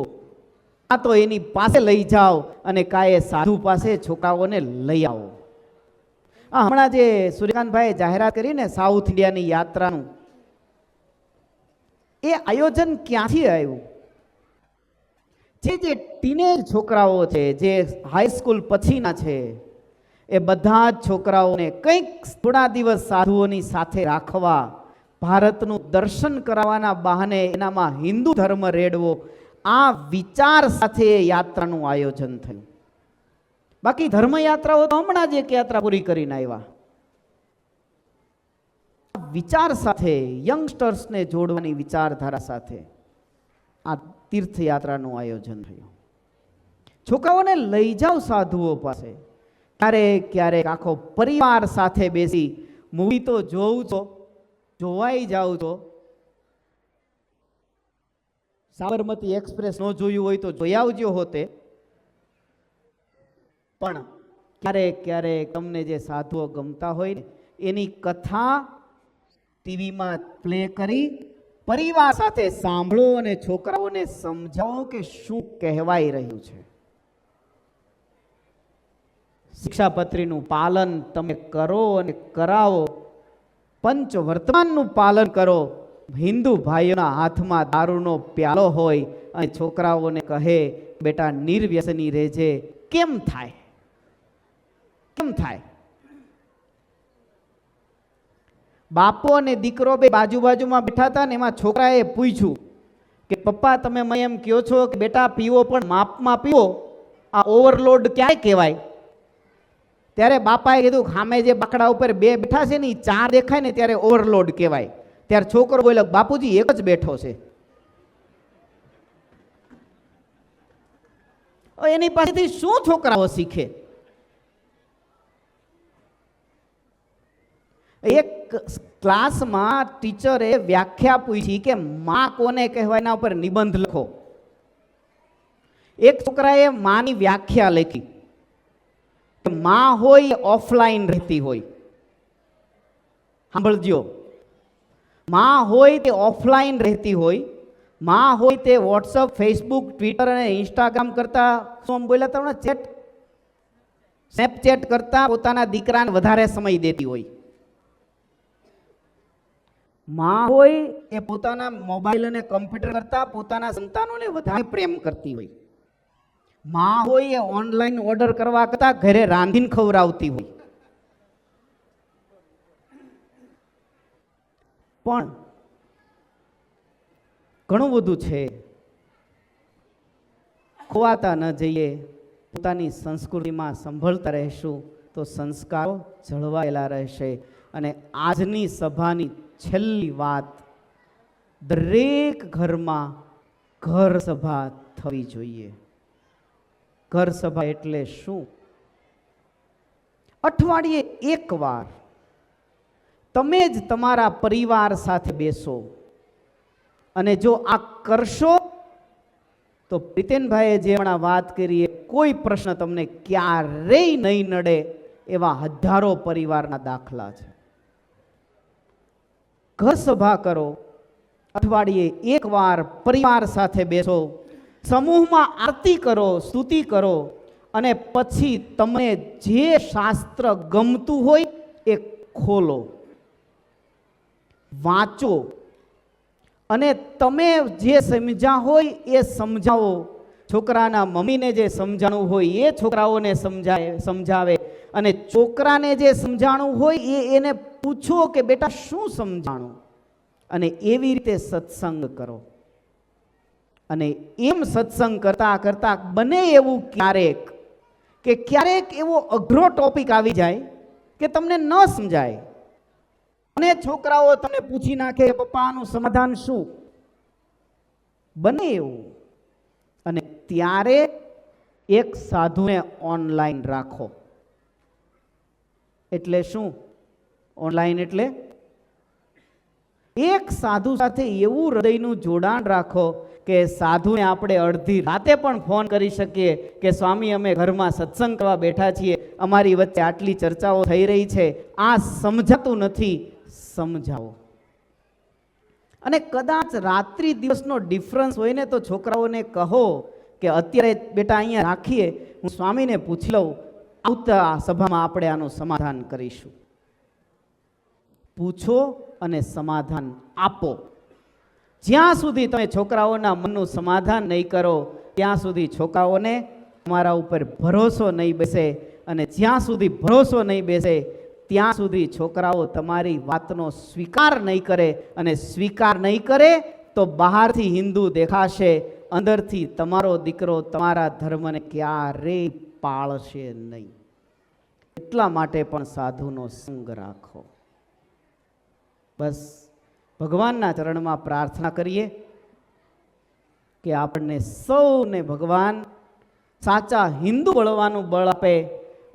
આ તો એની પાસે લઈ જાઓ અને કાંઈ સાધુ પાસે છોકરાઓને લઈ આવો. હમણાં જે સૂર્યકાંતભાઈએ જાહેરાત કરી ને સાઉથ ઇન્ડિયાની યાત્રાનું, એ આયોજન ક્યાંથી આવ્યું? જે ટીનેજ છોકરાઓ છે, જે હાઈસ્કૂલ પછીના છે, એ બધા જ છોકરાઓને કંઈક થોડા દિવસ સાધુઓની સાથે રાખવા, ભારતનું દર્શન કરાવવાના બહાને એનામાં હિન્દુ ધર્મ રેડવો, આ વિચાર સાથે યાત્રાનું આયોજન થયું. બાકી ધર્મયાત્રાઓ તો હમણાં જ એક યાત્રા પૂરી કરીને આવ્યા. વિચાર સાથે, યંગસ્ટર્સને જોડવાની વિચારધારા સાથે આ તીર્થયાત્રાનું આયોજન થયું. છોકરાઓને લઈ જાઓ સાધુઓ પાસે. ક્યારેક ક્યારેક આખો પરિવાર સાથે બેસી મૂવી તો જોઉં છો, જોવાઈ જાવ તો. સાબરમતી એક્સપ્રેસ ન જોયું હોય તો જોઈ આવજો હોતે. પણ ક્યારેક ક્યારેક તમને જે સાધુઓ ગમતા હોય ને એની કથા ટીવીમાં પ્લે કરી પરિવાર સાથે સાંભળો અને છોકરાઓને સમજાવો કે શું કહેવાય રહ્યું છે. શિક્ષાપત્રીનું પાલન તમે કરો અને કરાવો. પંચ વર્તમાનનું પાલન કરો. હિન્દુ ભાઈઓના હાથમાં દારૂનો પ્યાલો હોય અને છોકરાઓને કહે બેટા નિર્વ્યસની રહેજે, કેમ થાય? કેમ થાય? બાપો અને દીકરો બે બાજુ બાજુમાં બેઠા હતા ને એમાં છોકરાએ પૂછ્યું કે પપ્પા તમે મને એમ કહો છો કે બેટા પીવો પણ માપમાં પીવો, આ ઓવરલોડ ક્યાંય કહેવાય? ત્યારે બાપાએ કીધું સામે જે બાકડા ઉપર બે બેઠા છે ને એ ચાર દેખાય ને ત્યારે ઓવરલોડ કહેવાય. ત્યારે છોકરો બોલ્યો બાપુજી એક જ બેઠો છે. એની પાસેથી શું છોકરાઓ શીખે? એક ક્લાસમાં ટીચરે વ્યાખ્યા પૂછી કે માં કોને કહેવાય એના ઉપર નિબંધ લખો. એક છોકરાએ માની વ્યાખ્યા લખી. માં હોય ઓફલાઈન રહેતી હોય. સાંભળજો, માં હોય તે ઓફલાઈન રહેતી હોય. માં હોય તે વોટ્સઅપ, ફેસબુક, ટ્વિટર અને ઇન્સ્ટાગ્રામ કરતા શું બોલ્યા તમને ચેટ, સ્નેપચેટ કરતા પોતાના દીકરાને વધારે સમય દેતી હોય. માં હોય એ પોતાના મોબાઈલ અને કમ્પ્યુટર કરતા પોતાના સંતાનોને વધારે પ્રેમ કરતી હોય. માં હોય એ ઓનલાઈન ઓર્ડર કરવા કરતા ઘરે રાંધીને ખવડાવતી હોય. પણ ઘણું બધું છે, ખોવાતા ન જઈએ. પોતાની સંસ્કૃતિમાં સંભળતા રહેશું તો સંસ્કારો જળવાયેલા રહેશે. અને આજની સભાની છેલ્લી વાત, દરેક ઘરમાં ઘર સભા થવી જોઈએ. ઘર સભા એટલે શું? અઠવાડિયે એકવાર તમે જ તમારા પરિવાર સાથે બેસો અને જો આ કરશો તો પ્રીતેનભાઈએ જે હમણાં વાત કરી કોઈ પ્રશ્ન તમને ક્યારેય નહીં નડે એવા હજારો પરિવારના દાખલા છે. ઘર સભા કરો, અઠવાડિયે એકવાર પરિવાર સાથે બેસો, સમૂહમાં આરતી કરો, સ્તુતિ કરો અને પછી તમને જે શાસ્ત્ર ગમતું હોય એ ખોલો, વાંચો અને તમે જે સમજ્યા હોય એ સમજાવો. છોકરાના મમ્મીને જે સમજાણું હોય એ છોકરાઓને સમજાવે અને છોકરાને જે સમજાણું હોય એને પૂછો કે બેટા શું સમજાણું, અને એવી રીતે સત્સંગ કરો. અને એમ સત્સંગ કરતા કરતા બને એવું ક્યારેક એવો અઘરો ટોપિક આવી જાય કે તમને ન સમજાય અને છોકરાઓ તમને પૂછી નાખે કે પપ્પા આનું સમાધાન શું, બને એવું. અને ત્યારે એક સાધુને ઓનલાઈન રાખો. એટલે શું ઓનલાઈન? એટલે એક સાધુ સાથે એવું હૃદયનું જોડાણ રાખો કે સાધુને આપણે અડધી રાતે પણ ફોન કરી શકીએ કે સ્વામી અમે ઘરમાં સત્સંગ કરવા બેઠા છીએ, અમારી વચ્ચે આટલી ચર્ચાઓ થઈ રહી છે, આ સમજાતું નથી, સમજાવો. અને કદાચ રાત્રિ દિવસનો ડિફરન્સ હોય ને તો છોકરાઓને કહો કે અત્યારે બેટા અહીંયા રાખીએ, હું સ્વામીને પૂછી લઉં, આવતા સભામાં આપણે આનું સમાધાન કરીશું. પૂછો અને સમાધાન આપો. જ્યાં સુધી તમે છોકરાઓના મનનું સમાધાન નહીં કરો ત્યાં સુધી છોકરાઓને તમારા ઉપર ભરોસો નહીં બેસે, અને જ્યાં સુધી ભરોસો નહીં બેસે ત્યાં સુધી છોકરાઓ તમારી વાતનો સ્વીકાર નહીં કરે, અને સ્વીકાર નહીં કરે તો બહારથી હિન્દુ દેખાશે, અંદરથી તમારો દીકરો તમારા ધર્મને ક્યારેય પાળશે નહીં. એટલા માટે પણ સાધુનો સંગ રાખો. બસ ભગવાનના ચરણમાં પ્રાર્થના કરીએ કે આપણને સૌને ભગવાન સાચા હિન્દુ બળવાનું બળ આપે,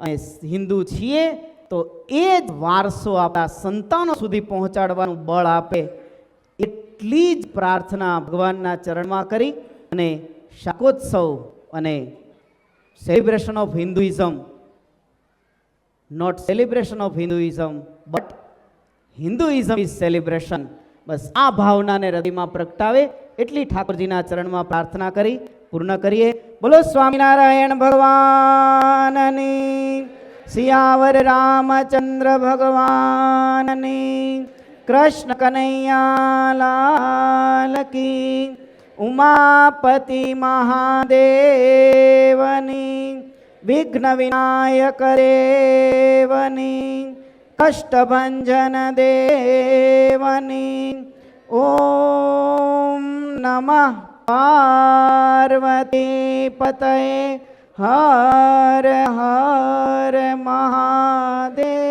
અને હિન્દુ છીએ તો એ જ વારસો આપણા સંતાનો સુધી પહોંચાડવાનું બળ આપે. એટલી જ પ્રાર્થના ભગવાનના ચરણમાં કરી અને શાકોત્સવ અને celebration of Hinduism, not celebration of Hinduism but Hinduism is celebration, બસ આ ભાવનાને હૃદયમાં પ્રગટાવે એટલી ઠાકોરજીના ચરણમાં પ્રાર્થના કરી પૂર્ણ કરીએ. બોલો સ્વામિનારાયણ ભગવાનની, સિયાવર રામચંદ્ર ભગવાનની, કૃષ્ણ કનૈયા લાલ કી, ઉમાપતિ મહાદેવની, વિઘ્ન વિનાયક દેવની, કષ્ટભંજન દેવની. ઓમ નમઃ પાર્વતી પતये, હર હર મહાદેવ.